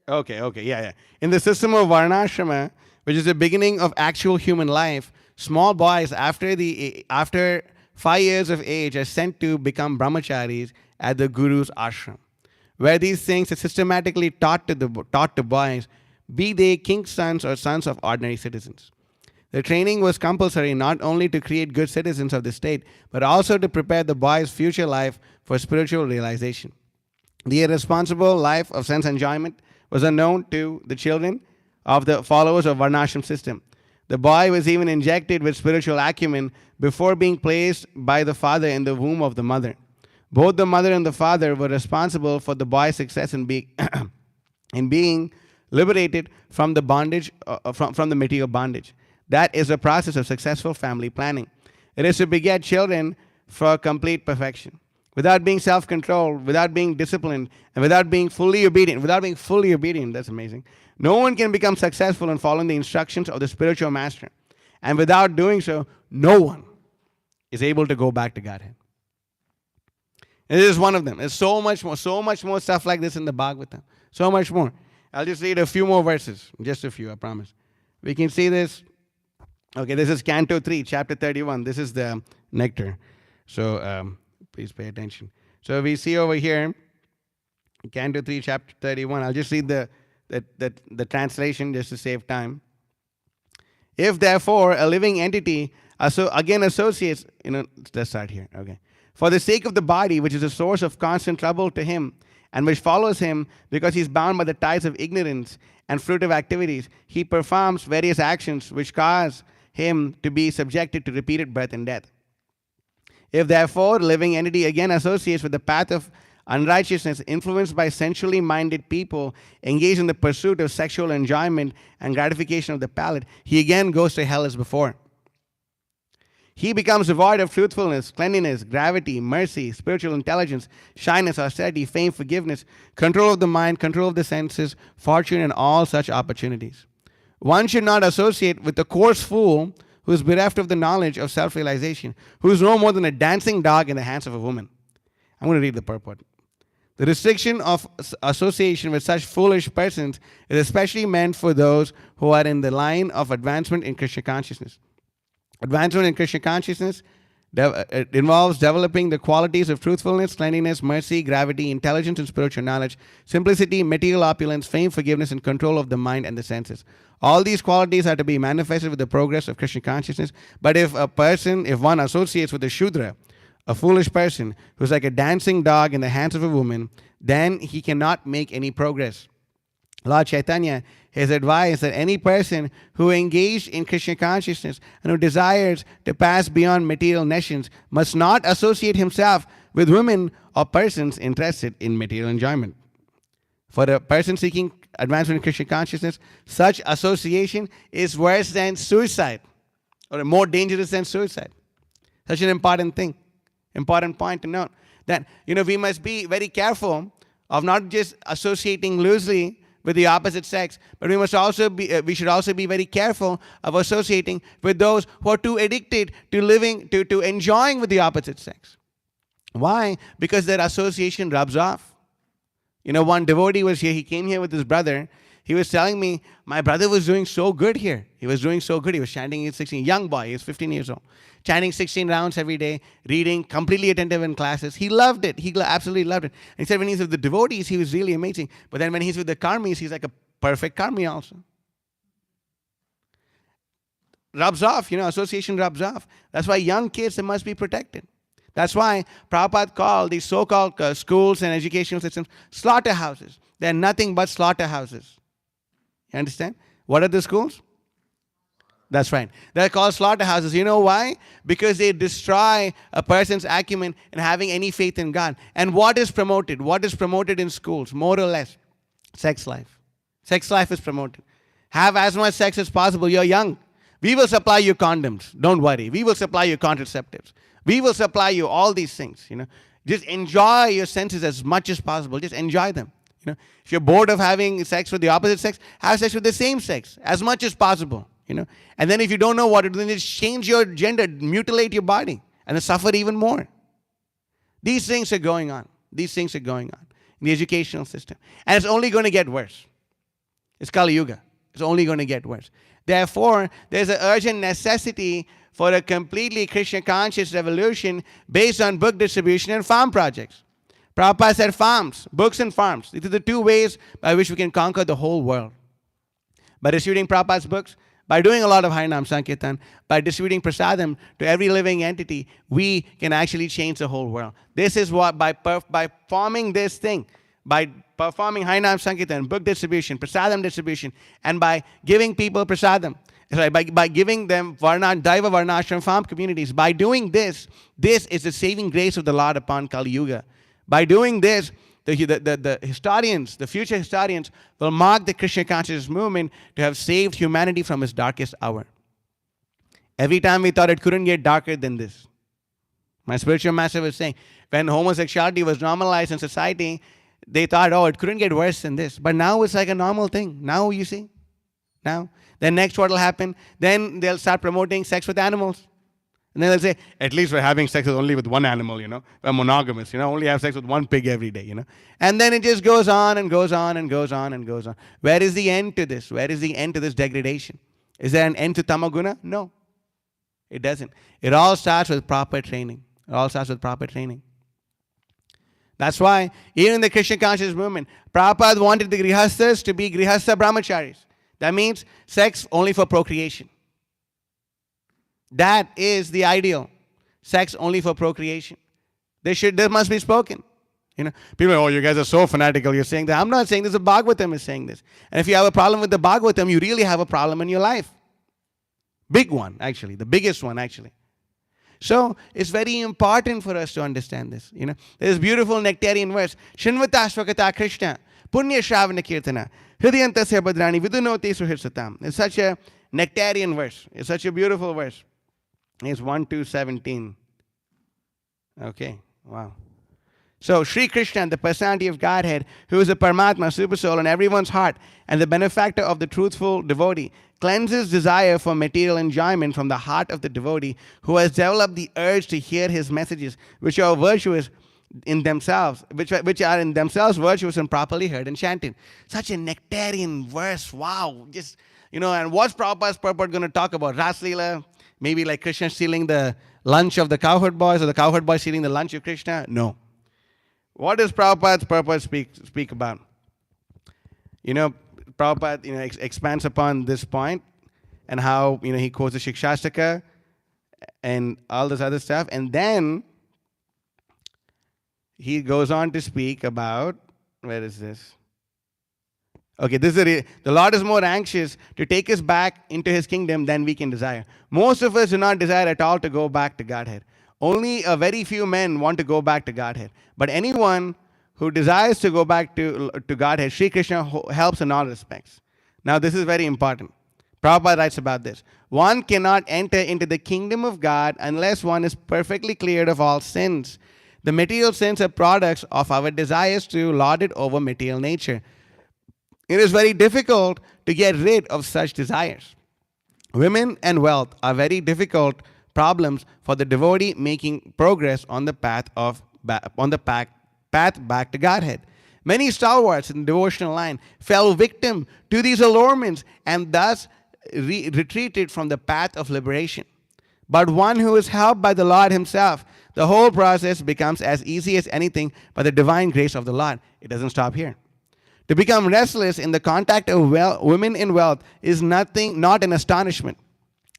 Okay, yeah. In the system of Varnashrama, which is the beginning of actual human life, small boys after 5 years of age are sent to become brahmacharis at the guru's ashram, where these things are systematically taught to boys, be they king's sons or sons of ordinary citizens. The training was compulsory not only to create good citizens of the state, but also to prepare the boy's future life for spiritual realization. The irresponsible life of sense enjoyment was unknown to the children of the followers of Varnashram system. The boy was even injected with spiritual acumen before being placed by the father in the womb of the mother. Both the mother and the father were responsible for the boy's success in being liberated from the bondage, from the material bondage. That is a process of successful family planning. It is to beget children for complete perfection. Without being self-controlled, without being disciplined, and without being fully obedient, that's amazing. No one can become successful in following the instructions of the spiritual master. And without doing so, no one is able to go back to Godhead. And this is one of them. There's so much more stuff like this in the Bhagavatam. So much more. I'll just read a few more verses. Just a few, I promise. We can see this. Okay, this is Canto 3, Chapter 31. This is the nectar. So please pay attention. So we see over here, Canto 3, Chapter 31. I'll just read the translation just to save time. If therefore a living entity associates, let's start here. Okay. For the sake of the body, which is a source of constant trouble to him, and which follows him because he is bound by the ties of ignorance and fruitive activities, he performs various actions which cause him to be subjected to repeated birth and death. If therefore the living entity again associates with the path of unrighteousness, influenced by sensually minded people engaged in the pursuit of sexual enjoyment and gratification of the palate, he again goes to hell as before. He becomes devoid of truthfulness, cleanliness, gravity, mercy, spiritual intelligence, shyness, austerity, fame, forgiveness, control of the mind, control of the senses, fortune, and all such opportunities. One should not associate with the coarse fool who is bereft of the knowledge of self-realization, who is no more than a dancing dog in the hands of a woman. I'm going to read the purport. The restriction of association with such foolish persons is especially meant for those who are in the line of advancement in Krishna consciousness. Advancement in Krishna consciousness it involves developing the qualities of truthfulness, cleanliness, mercy, gravity, intelligence, and spiritual knowledge, simplicity, material opulence, fame, forgiveness, and control of the mind and the senses. All these qualities are to be manifested with the progress of Krishna consciousness. But if one associates with a Shudra, a foolish person who's like a dancing dog in the hands of a woman, then he cannot make any progress. Lord Chaitanya has advised that any person who engaged in Krishna consciousness and who desires to pass beyond material nations must not associate himself with women or persons interested in material enjoyment. For a person seeking advancement in Krishna consciousness, such association is worse than suicide, or more dangerous than suicide. Such an important thing, important point to note, that we must be very careful of not just associating loosely with the opposite sex, but we should also be very careful of associating with those who are too addicted to living, to enjoying with the opposite sex. Why? Because their association rubs off. One devotee was here. He came here with his brother. He was telling me, my brother was doing so good here. He was doing so good. He was chanting at 16. Young boy. He was 15 years old. Chanting 16 rounds every day, reading, completely attentive in classes. He loved it. He absolutely loved it. And he said when he's with the devotees, he was really amazing. But then when he's with the karmis, he's like a perfect karmi also. Rubs off. Association rubs off. That's why young kids, they must be protected. That's why Prabhupada called these so-called schools and educational systems slaughterhouses. They're nothing but slaughterhouses. You understand? What are the schools? That's right. They're called slaughterhouses. You know why? Because they destroy a person's acumen and having any faith in God. And what is promoted? What is promoted in schools? More or less, sex life. Sex life is promoted. Have as much sex as possible. You're young. We will supply you condoms. Don't worry. We will supply you contraceptives. We will supply you all these things. Just enjoy your senses as much as possible. Just enjoy them. If you're bored of having sex with the opposite sex, have sex with the same sex as much as possible. And then if you don't know what to do, then just change your gender, mutilate your body, and then suffer even more. These things are going on. These things are going on in the educational system. And it's only going to get worse. It's Kali Yuga. It's only going to get worse. Therefore, there's an urgent necessity for a completely Krishna conscious revolution based on book distribution and farm projects. Prabhupada said farms, books and farms. These are the two ways by which we can conquer the whole world. By distributing Prabhupada's books, by doing a lot of Harinam Sankirtan, by distributing prasadam to every living entity, we can actually change the whole world. This is what, by performing this thing, by performing Harinam Sankirtan, book distribution, prasadam distribution, and by giving people prasadam, by giving them Daiva Varnashram farm communities, by doing this, this is the saving grace of the Lord upon Kali Yuga. By doing this, the historians, the future historians, will mark the Krishna consciousness movement to have saved humanity from its darkest hour. Every time we thought it couldn't get darker than this. My spiritual master was saying, when homosexuality was normalized in society, they thought, it couldn't get worse than this. But now it's like a normal thing. Now, you see. Now. Then next what will happen? Then they'll start promoting sex with animals. And then they'll say, at least we're having sex only with one animal, We're monogamous, only have sex with one pig every day, And then it just goes on and goes on and goes on and goes on. Where is the end to this? Where is the end to this degradation? Is there an end to tamaguna? No, it doesn't. It all starts with proper training. It all starts with proper training. That's why, even in the Krishna conscious movement, Prabhupada wanted the grihasthas to be grihastha brahmacharis. That means sex only for procreation. That is the ideal. Sex only for procreation. This must be spoken. People are, you guys are so fanatical, you're saying that. I'm not saying this, the Bhagavatam is saying this. And if you have a problem with the Bhagavatam, you really have a problem in your life. Big one, actually. The biggest one, actually. So it's very important for us to understand this. There's a beautiful nectarian verse. Shinvata Swakata Krishna, Punya Shravana Kirtana, Hridayantasya Badrani, Vidunote Suhirsatam. It's such a nectarian verse. It's such a beautiful verse. It's 1 to 17. Okay, wow. So Sri Krishna, the personality of Godhead, who is a Paramatma, super soul in everyone's heart, and the benefactor of the truthful devotee, cleanses desire for material enjoyment from the heart of the devotee who has developed the urge to hear his messages, which are virtuous in themselves, which are in themselves virtuous and properly heard and chanted. Such a nectarian verse. Wow. Just, and what's Prabhupada's purport going to talk about? Ras Leela? Maybe like Krishna stealing the lunch of the cowherd boys, or the cowherd boys stealing the lunch of Krishna? No. What does Prabhupada's purport speak about? Prabhupada, expands upon this point and how, he quotes the Shikshastaka and all this other stuff. And then he goes on to speak about, where is this? Okay, the Lord is more anxious to take us back into his kingdom than we can desire. Most of us do not desire at all to go back to Godhead. Only a very few men want to go back to Godhead. But anyone who desires to go back to Godhead, Sri Krishna helps in all respects. Now, this is very important. Prabhupada writes about this. One cannot enter into the kingdom of God unless one is perfectly cleared of all sins. The material sins are products of our desires to lord it over material nature. It is very difficult to get rid of such desires. Women and wealth are very difficult problems for the devotee making progress on the path back to Godhead. Many stalwarts in the devotional line fell victim to these allurements and thus retreated from the path of liberation. But one who is helped by the Lord himself, the whole process becomes as easy as anything by the divine grace of the Lord. It doesn't stop here. To become restless in the contact of women in wealth is not an astonishment,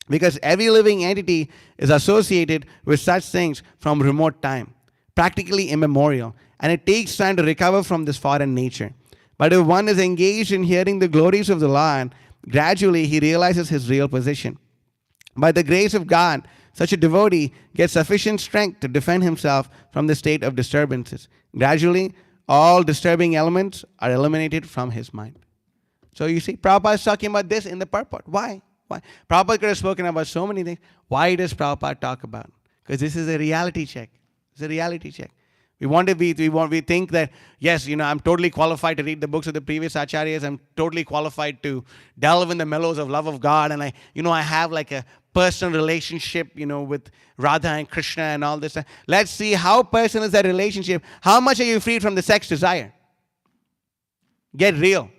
because every living entity is associated with such things from remote time, practically immemorial, and it takes time to recover from this foreign nature. But if one is engaged in hearing the glories of the Lord, gradually he realizes his real position. By the grace of God, such a devotee gets sufficient strength to defend himself from the state of disturbances. Gradually, all disturbing elements are eliminated from his mind. So you see, Prabhupada is talking about this in the purport. Why? Prabhupada could have spoken about so many things. Why does Prabhupada talk about it? Because this is a reality check. It's a reality check. We think that, yes, I'm totally qualified to read the books of the previous acharyas. I'm totally qualified to delve in the mellows of love of God. And I have like a personal relationship, with Radha and Krishna and all this. Let's see how personal is that relationship. How much are you freed from the sex desire? Get real.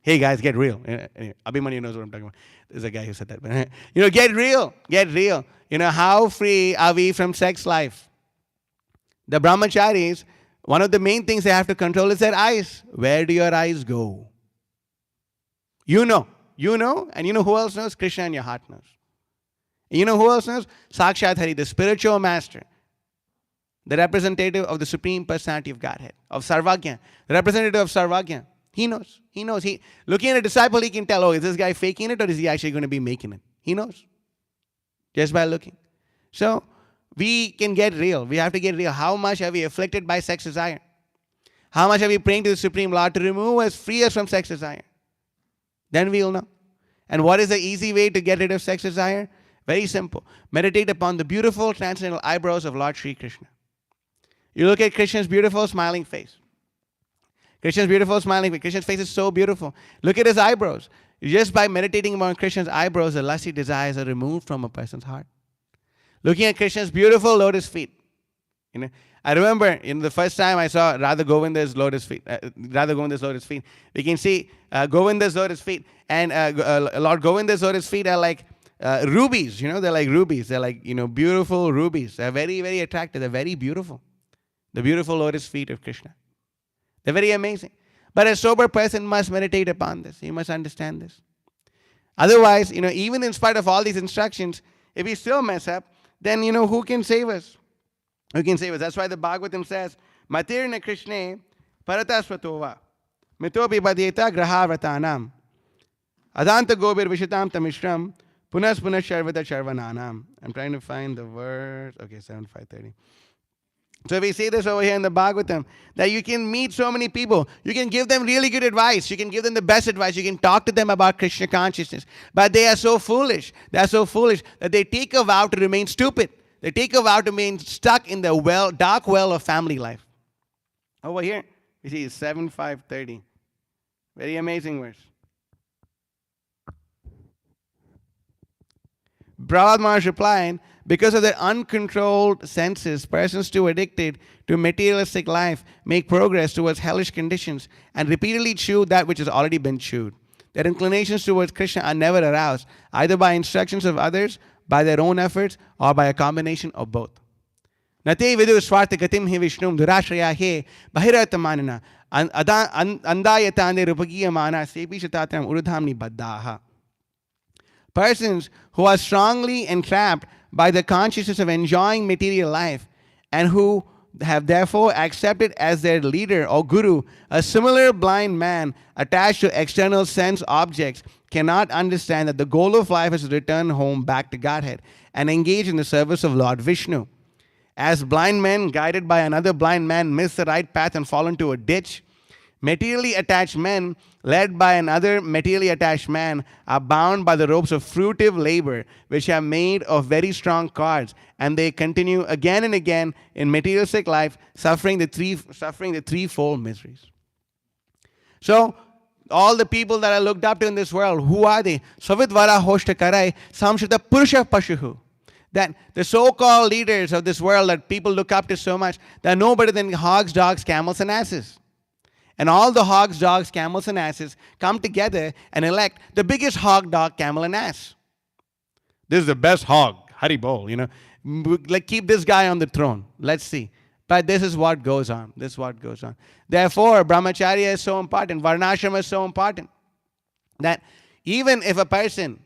Hey guys, get real. Anyway, Abhimanyu knows what I'm talking about. There's a guy who said that. But, get real. Get real. How free are we from sex life? The brahmacharis, one of the main things they have to control is their eyes. Where do your eyes go? You know, and you know who else knows? Krishna in your heart knows. And you know who else knows? Sakshat Hari, the spiritual master, the representative of the Supreme Personality of Godhead, of Sarvagya, the representative of Sarvagya. He knows. Looking at a disciple, he can tell, is this guy faking it or is he actually going to be making it? He knows. Just by looking. So, we can get real. We have to get real. How much are we afflicted by sex desire? How much are we praying to the Supreme Lord to remove us, free us from sex desire? Then we'll know. And what is the easy way to get rid of sex desire? Very simple. Meditate upon the beautiful transcendental eyebrows of Lord Sri Krishna. You look at Krishna's beautiful smiling face. Krishna's beautiful smiling face. Krishna's face is so beautiful. Look at his eyebrows. Just by meditating upon Krishna's eyebrows, the lusty desires are removed from a person's heart. Looking at Krishna's beautiful lotus feet. I remember the first time I saw Radha Govinda's lotus feet. We can see Govinda's lotus feet. And Lord Govinda's lotus feet are like rubies. They're like rubies. They're like, beautiful rubies. They're very, very attractive. They're very beautiful. The beautiful lotus feet of Krishna. They're very amazing. But a sober person must meditate upon this. He must understand this. Otherwise, even in spite of all these instructions, if we still mess up, then, who can save us? Who can save us? That's why the Bhagavatam says, Matirna Krishne Paratasvatova Mitopi Padeta Graha Vratanam Adanta Gobir Vishatam Tamishram Punas punas sharvata sharvananam. I'm trying to find the verse. Okay, 7:5:30. So we see this over here in the Bhagavatam, that you can meet so many people. You can give them really good advice. You can give them the best advice. You can talk to them about Krishna consciousness. But they are so foolish. They are so foolish that they take a vow to remain stupid. They take a vow to remain stuck in the dark well of family life. Over here, you see 7:5:30. Very amazing verse. Prahlad Maharaj replied, because of their uncontrolled senses, persons too addicted to materialistic life make progress towards hellish conditions and repeatedly chew that which has already been chewed. Their inclinations towards Krishna are never aroused, either by instructions of others, by their own efforts, or by a combination of both. Nate vidu swartha gatim hi vishnum durashraya he bahiratamanana andayatane rupagiyamana sepi shatatram urudhamni baddaha. Persons who are strongly entrapped by the consciousness of enjoying material life and who have therefore accepted as their leader or guru a similar blind man attached to external sense objects cannot understand that the goal of life is to return home back to Godhead and engage in the service of Lord Vishnu. As blind men guided by another blind man miss the right path and fall into a ditch, materially attached men led by another materially attached man are bound by the ropes of fruitive labor, which are made of very strong cords, and they continue again and again in materialistic life, suffering the threefold miseries. So, all the people that are looked up to in this world, who are they? Savidvara hoshta karai samshita purusha pashuhu. That the so-called leaders of this world that people look up to so much, they're no better than hogs, dogs, camels, and asses. And all the hogs, dogs, camels, and asses come together and elect the biggest hog, dog, camel, and ass. This is the best hog, Haribol, Like, keep this guy on the throne. Let's see. But this is what goes on. This is what goes on. Therefore, brahmacharya is so important. Varnashrama is so important. That even if a person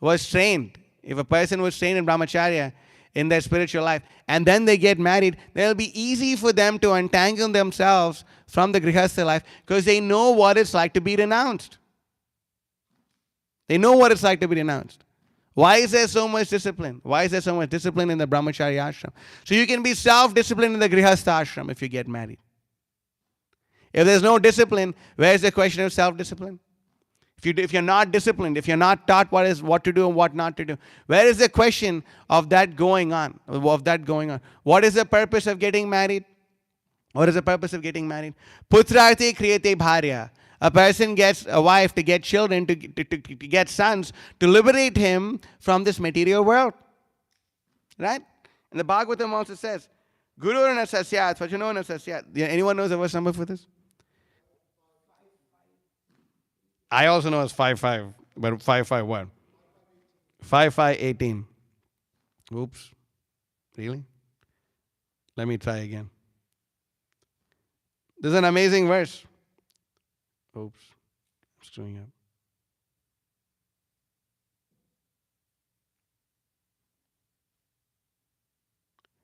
was trained, if a person was trained in brahmacharya, in their spiritual life, and then they get married, it'll be easy for them to untangle themselves from the grihastha life because they know what it's like to be renounced. They know what it's like to be renounced. Why is there so much discipline? Why is there so much discipline in the brahmacharya ashram? So you can be self-disciplined in the grihastha ashram if you get married. If there's no discipline, where's the question of self-discipline? If you're not disciplined, if you're not taught what to do and what not to do, where is the question of that going on? What is the purpose of getting married? What is the purpose of getting married? Putrarte kriyate bharya. A person gets a wife to get children, to get sons, to liberate him from this material world. Right? And the Bhagavatam also says, Guru na sasyat, Vachano na sasyat. Anyone knows the verse number for this? I also know it's 5:5, but 5:5 what? 5:5:18. Oops. Really? Let me try again. This is an amazing verse. Oops. I'm screwing up.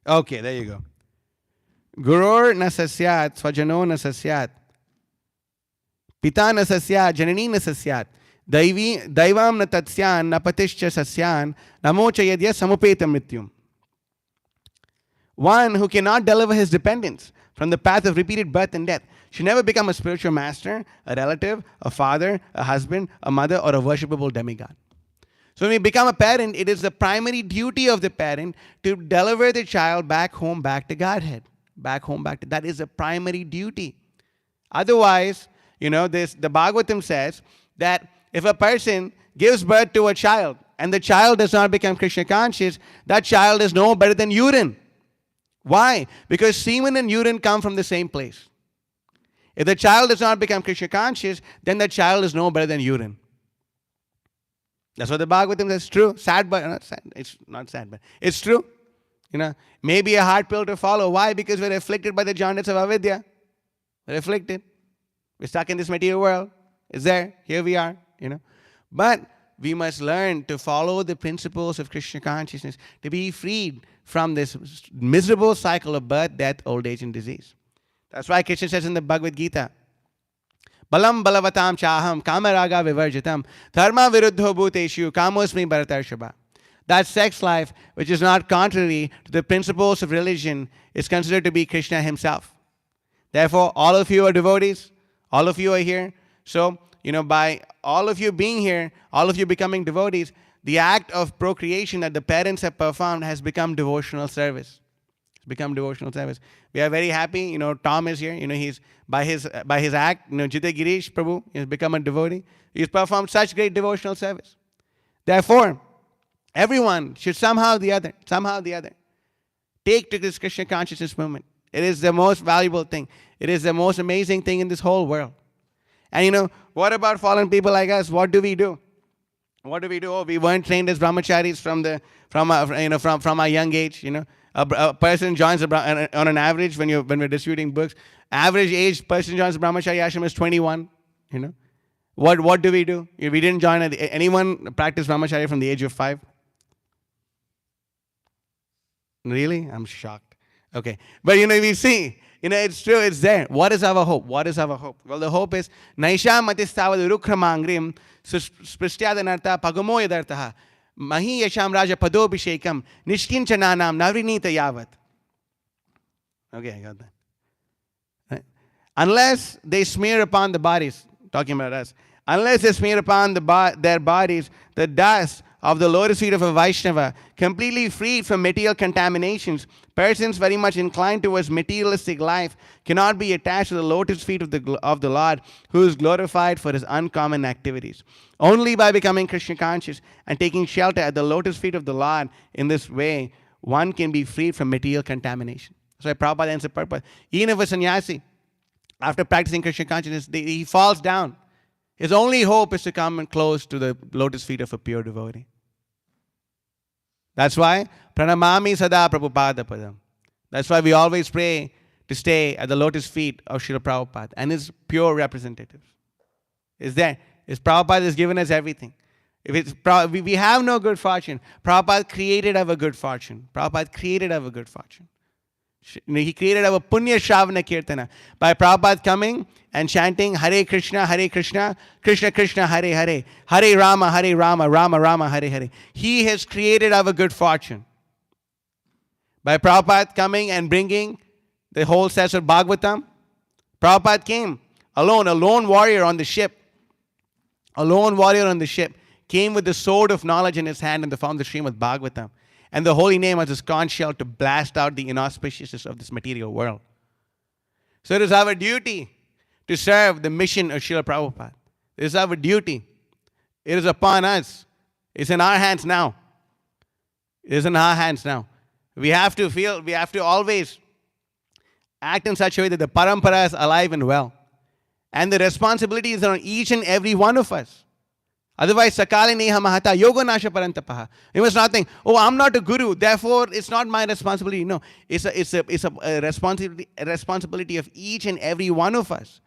Okay, there you go. Gurur na sasyat, swajano na sasyat. Pita na sasyat, janani na sasyat. Daivam na tatsyan, napatishcha sasyan, namocha yadya samupeta mrityum. One who cannot deliver his dependents from the path of repeated birth and death should never become a spiritual master, a relative, a father, a husband, a mother, or a worshipable demigod. So when we become a parent, it is the primary duty of the parent to deliver the child back home, back to Godhead. That is the primary duty. Otherwise, the Bhagavatam says that if a person gives birth to a child and the child does not become Krishna conscious, that child is no better than urine. Why? Because semen and urine come from the same place. If the child does not become Krishna conscious, then the child is no better than urine. That's what the Bhagavatam says. True. Sad, but not sad. It's not sad, but it's true. Maybe a hard pill to follow. Why? Because we're afflicted by the jaundice of avidya. We're afflicted. We're stuck in this material world. It's there. Here we are, But we must learn to follow the principles of Krishna consciousness, to be freed from this miserable cycle of birth, death, old age, and disease. That's why Krishna says in the Bhagavad Gita, Balam balavatam chaham kamaraga vivarjitam dharma viruddho bhuteshu kamosmi bharatarshaba. That sex life, which is not contrary to the principles of religion, is considered to be Krishna himself. Therefore, all of you are devotees. All of you are here. So, by all of you being here, all of you becoming devotees, the act of procreation that the parents have performed has become devotional service. It's become devotional service. We are very happy. Tom is here. He's by his act. Jite Girish Prabhu has become a devotee. He's performed such great devotional service. Therefore, everyone should somehow or the other, take to this Krishna consciousness movement. It is the most valuable thing. It is the most amazing thing in this whole world. And what about fallen people like us? What do we do? What do we do? Oh, we weren't trained as brahmacharis from our young age. A person joins on an average when we're distributing books. Average age person joins the brahmachari ashram is 21. What do? We didn't join anyone practice brahmacharya from the age of 5. Really? I'm shocked. Okay. But we see, it's true, it's there. What is our hope? Well, the hope is Naisha matistavad urukramangrim spristyadanartha pagamo yadartha mahi yasham raja padobhishekam nishkinchananam navrinita yavat. Okay, I got that. Right? Unless they smear upon the bodies, talking about us, unless they smear upon their bodies the dust of the lotus feet of a Vaishnava, completely freed from material contaminations, persons very much inclined towards materialistic life cannot be attached to the lotus feet of the Lord, who is glorified for his uncommon activities. Only by becoming Krishna conscious and taking shelter at the lotus feet of the Lord in this way, one can be freed from material contamination. So Prabhupada answered purpose. Even if a sannyasi, after practicing Krishna consciousness, he falls down, his only hope is to come and close to the lotus feet of a pure devotee. That's why pranamami sada Prabhupada padam. That's why we always pray to stay at the lotus feet of Srila Prabhupada and his pure representatives. Is there? Prabhupada has given us everything. We have no good fortune. Prabhupada created our good fortune. He created our Punya Shravana Kirtana by Prabhupada coming and chanting Hare Krishna, Krishna Krishna, Hare Hare, Hare Rama, Rama Rama, Hare Hare. He has created our good fortune. By Prabhupada coming and bringing the whole sets of Bhagavatam, Prabhupada came alone, a lone warrior on the ship. Came with the sword of knowledge in his hand and found the stream of Bhagavatam. And the holy name as his conch shell to blast out the inauspiciousness of this material world. So it is our duty to serve the mission of Srila Prabhupada. It is our duty. It is upon us. It's in our hands now. We have to always act in such a way that the parampara is alive and well. And the responsibility is on each and every one of us. Otherwise, sakale neha mahata yoga nasha parantapaha. You must not think, I'm not a guru, therefore it's not my responsibility. No, it's a responsibility of each and every one of us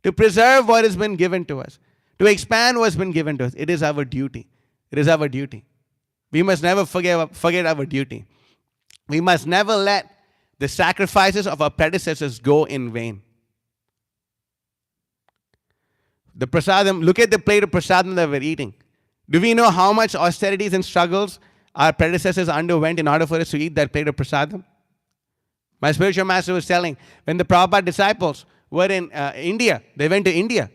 to preserve what has been given to us, to expand what's been given to us. It is our duty. We must never forget our duty. We must never let the sacrifices of our predecessors go in vain. The prasadam, look at the plate of prasadam that we're eating. Do we know how much austerities and struggles our predecessors underwent in order for us to eat that plate of prasadam? My spiritual master was telling, when the Prabhupada disciples were in India, they went to India,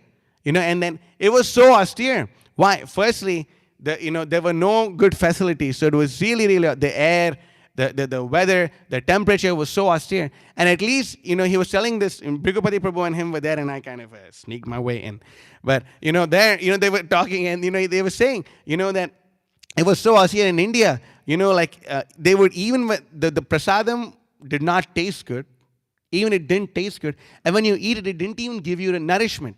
and then it was so austere. Why? Firstly, there were no good facilities, so it was really, the air, the weather, the temperature was so austere. And at least, he was telling this, Brigupati Prabhu and him were there, and I kind of sneaked my way in. But, there, they were talking, and, they were saying, that it was so austere in India, they would even, the prasadam did not taste good. Even it didn't taste good. And when you eat it, it didn't even give you the nourishment.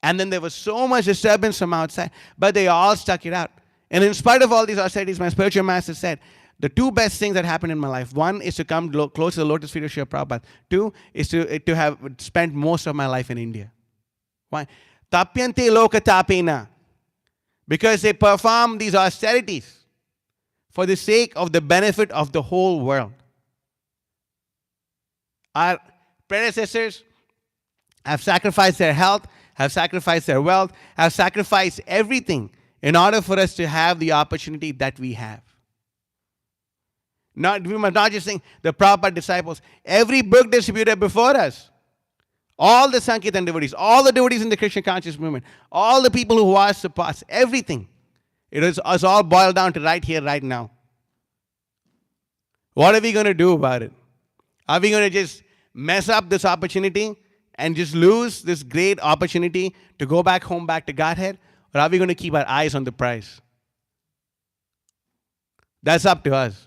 And then there was so much disturbance from outside, but they all stuck it out. And in spite of all these austerities, my spiritual master said, the two best things that happened in my life, one is to come close to the lotus feet of Srila Prabhupada. Two is to have spent most of my life in India. Why? Tapyante lokatapena. Because they perform these austerities for the sake of the benefit of the whole world. Our predecessors have sacrificed their health, have sacrificed their wealth, have sacrificed everything in order for us to have the opportunity that we have. We must not just think the Prabhupada disciples, every book distributor before us, all the Sankirtan devotees, all the devotees in the Krishna conscious movement, all the people who watched the past, everything. It is all boiled down to right here, right now. What are we going to do about it? Are we going to just mess up this opportunity and just lose this great opportunity to go back home, back to Godhead? Or are we going to keep our eyes on the prize? That's up to us.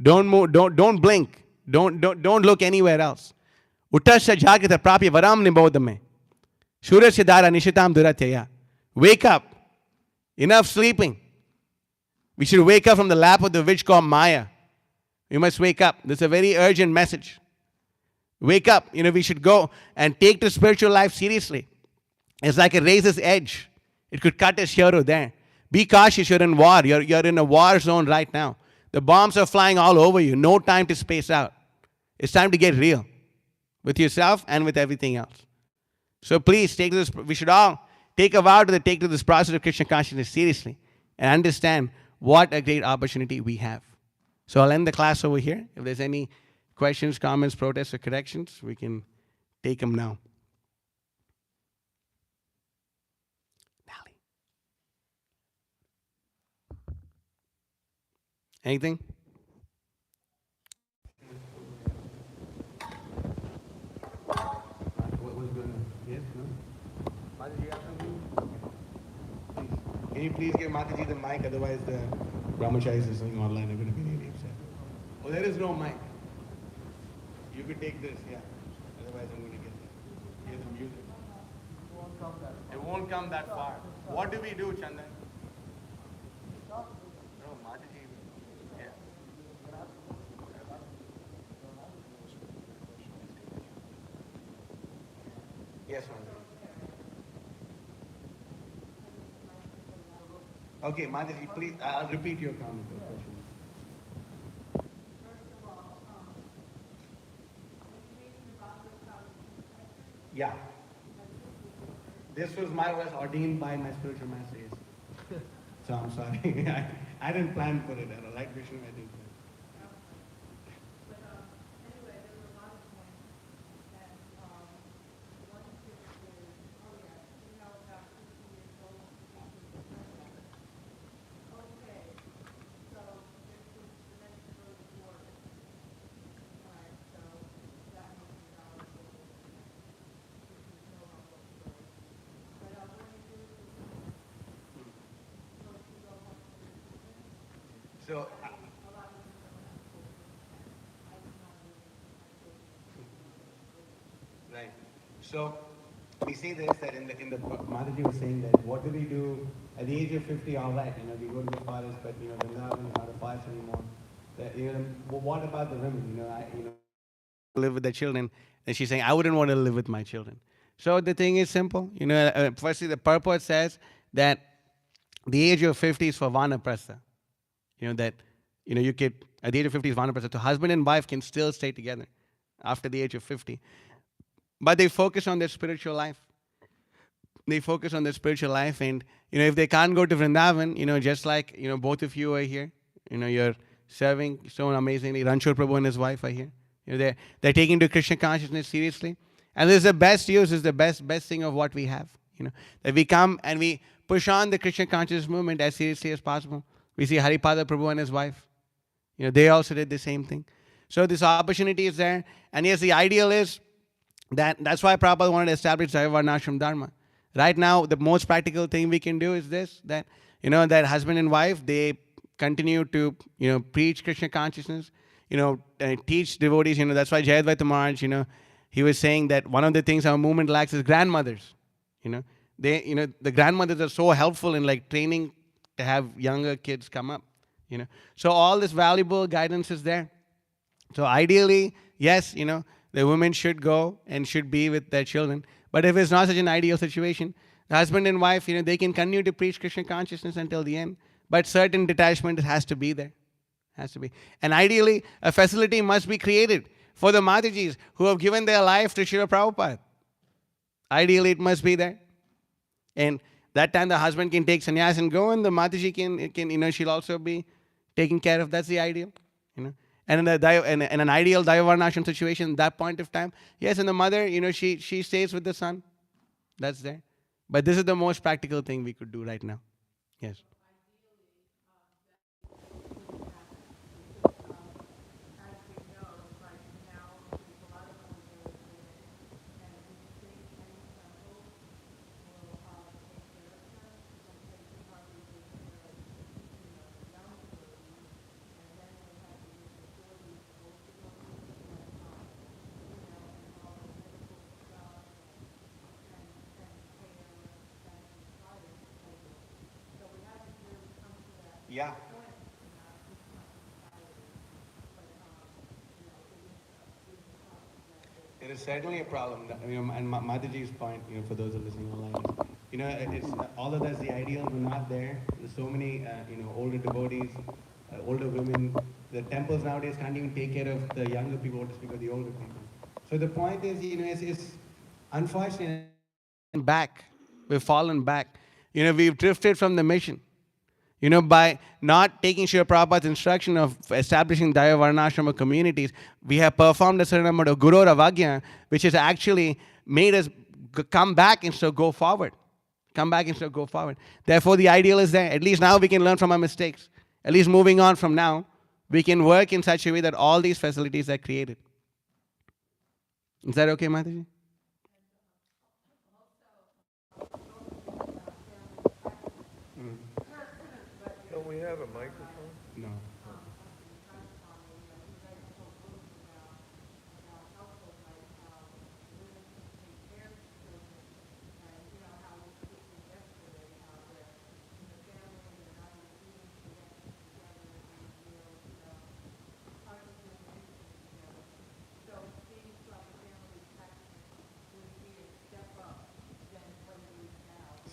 Don't move, don't blink. Don't look anywhere else. Uttasya jagrita prapya varam nibodhame. Shurasya dara nishitam duratyaya. Wake up. Enough sleeping. We should wake up from the lap of the witch called Maya. We must wake up. This is a very urgent message. Wake up. We should go and take the spiritual life seriously. It's like a razor's edge. It could cut us here or there. Be cautious. You're in war. You're in a war zone right now. The bombs are flying all over you. No time to space out. It's time to get real with yourself and with everything else. So please take this. We should all take a vow to take to this process of Krishna consciousness seriously and understand what a great opportunity we have. So I'll end the class over here. If there's any questions, comments, protests, or corrections, we can take them now. Anything? What was going on? Yes? No? Mataji, you have something? Please. Can you please give Mataji the mic? Otherwise, the brahmacharis is going online. I'm going to be really upset. Oh, there is no mic. You could take this, yeah. Otherwise, I'm going to get that. Here's the music. It won't come that far. What do we do, Chandan? No, Mataji. Yes, ma'am. Okay, Mataji, please, I'll repeat your comment or question. Yeah. This was ordained by my spiritual master. Yes. So I'm sorry. I didn't plan for it at all. Like Vishnu, I didn't plan. So, right. So, we see this that in the Mataji was saying that what do we do at the age of 50? All right, we go to the forest, but Vrindavan is not a forest anymore. What about the women? Live with their children, and she's saying, I wouldn't want to live with my children. So the thing is simple. Firstly, the purport says that the age of 50 is for vanaprastha. You could, at the age of 50 is vanaprastha. So husband and wife can still stay together after the age of 50. But they focus on their spiritual life. They focus on their spiritual life. And, if they can't go to Vrindavan, just like, both of you are here, you're serving so amazingly. Ranchor Prabhu and his wife are here. They're taking to Krishna consciousnus seriously. And this is the best use, is the best thing of what we have. That we come and we push on the Krishna consciousness movement as seriously as possible. We see Haripada Prabhu and his wife. They also did the same thing. So this opportunity is there. And yes, the ideal is that's why Prabhupada wanted to establish Varnashram Dharma. Right now, the most practical thing we can do is this, that husband and wife, they continue to, preach Krishna consciousness, teach devotees. That's why Jayadvaita Maharaj, he was saying that one of the things our movement lacks is grandmothers. The grandmothers are so helpful in training to have younger kids come up. So all this valuable guidance is there. So ideally, yes, the women should go and should be with their children. But if it's not such an ideal situation, the husband and wife, they can continue to preach Krishna consciousness until the end. But certain detachment has to be there. Has to be. And ideally, a facility must be created for the Matajis who have given their life to Srila Prabhupada. Ideally, it must be there. And that time the husband can take sannyas and go, and the Mataji can she'll also be taken care of. That's the ideal, you know. And in an ideal Dayavarnashram situation, that point of time, yes, and the mother, she stays with the son. That's there. But this is the most practical thing we could do right now. Yes. Yeah. It is certainly a problem. And Mataji's point, for those who are listening online, it's although that's the ideal, we're not there. There's so many, older devotees, older women. The temples nowadays can't even take care of the younger people, to speak of the older people. So the point is, it's unfortunate. Back, we've fallen back. We've drifted from the mission. By not taking Srila Prabhupada's instruction of establishing Daya Varnashrama communities, we have performed a certain amount of Guru Ravagya, which has actually made us come back instead of go forward. Come back instead of go forward. Therefore, the ideal is there. At least now we can learn from our mistakes. At least moving on from now, we can work in such a way that all these facilities are created. Is that okay, Mataji? Don't we have a microphone? No.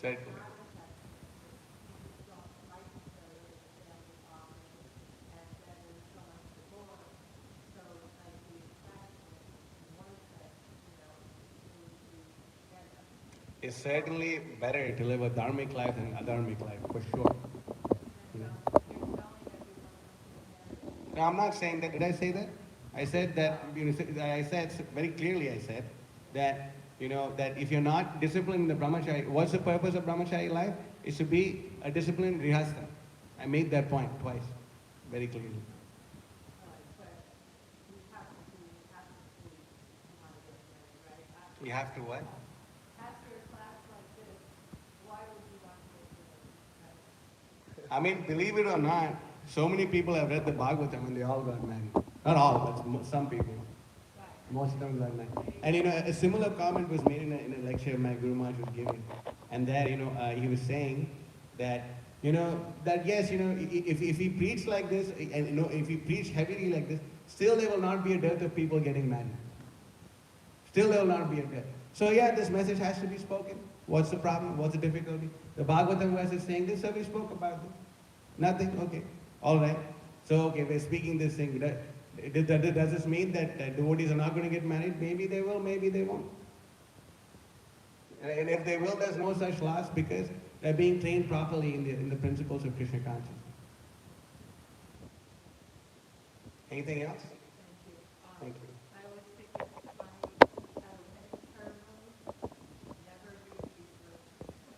Certainly. It's certainly better to live a dharmic life than a dharmic life, for sure. No, I'm not saying that. Did I say that? I said that. I said very clearly. I said that that if you're not disciplined in the brahmachari, what's the purpose of brahmachari life? Is to be a disciplined grihastha. I made that point twice, very clearly. You have to what? I mean, believe it or not, so many people have read the Bhagavatam and they all got married. Not all, but some people. Most of them got married. And a similar comment was made in a lecture my Guru Maharaj was giving. And there, he was saying that, that yes, if he preached like this, and if he preached heavily like this, still there will not be a dearth of people getting married. Still there will not be a dearth. So yeah, this message has to be spoken. What's the problem? What's the difficulty? The Bhagavatam verse is saying this, so we spoke about this. Nothing? Okay. All right. So, okay, we're speaking this thing. Does this mean that devotees are not going to get married? Maybe they will, maybe they won't. And if they will, there's no such loss because they're being trained properly in the principles of Krishna consciousness. Anything else? Thank you.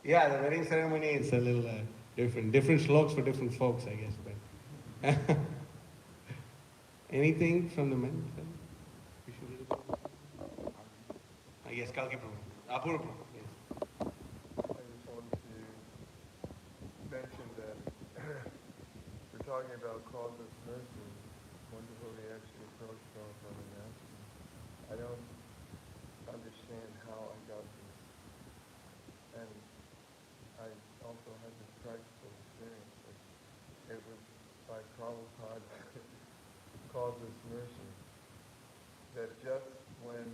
Yeah, the wedding ceremony is a little different. Different sloks for different folks, I guess. But anything from the men? Yes, Kalki Prabhu. Apurva Prabhu. Yes. I just wanted to mention that we're talking about causeless mercy. One devotee actually approached Prabhupada and asked him, I don't understand how I got this. And I also had this practical experience that it was by Prabhupada's causeless mercy that just when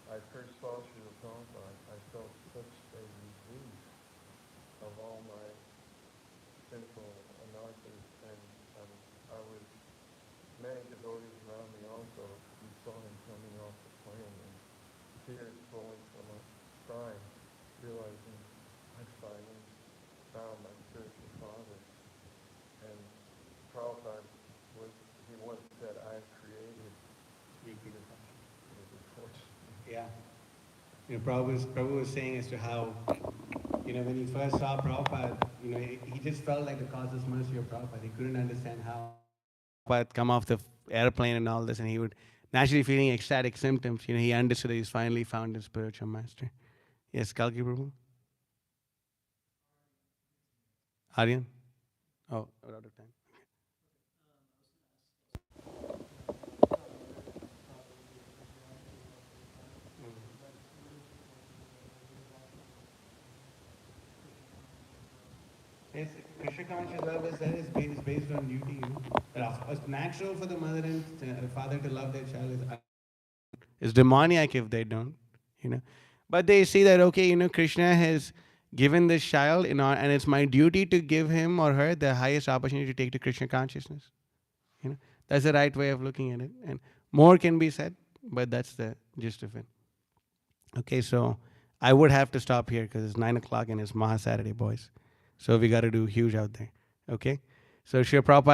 I first saw Srila Prabhupada, I felt such a relief of all my sinful anarthas, and I was, many devotees around me also, we saw him coming off the plane, and tears flowing from Yeah. Prabhu was saying as to how, when he first saw Prabhupada, he just felt like the causeless mercy of Prabhupada. He couldn't understand how Prabhupada come off the airplane and all this, and he would naturally feeling ecstatic symptoms. He understood that he's finally found his spiritual master. Yes, Kalki Prabhu? Aryan? Oh, we're out of time. Yes, Krishna conscious love is that is based on duty. It's natural for the mother and father to love their child. It's demoniac if they don't, you know. But they see that okay, Krishna has given this child, and it's my duty to give him or her the highest opportunity to take to Krishna consciousness. That's the right way of looking at it. And more can be said, but that's the gist of it. Okay, so I would have to stop here because it's 9 o'clock and it's Maha Saturday, boys. So we got to do huge out there. Okay, so Shri Prabhupada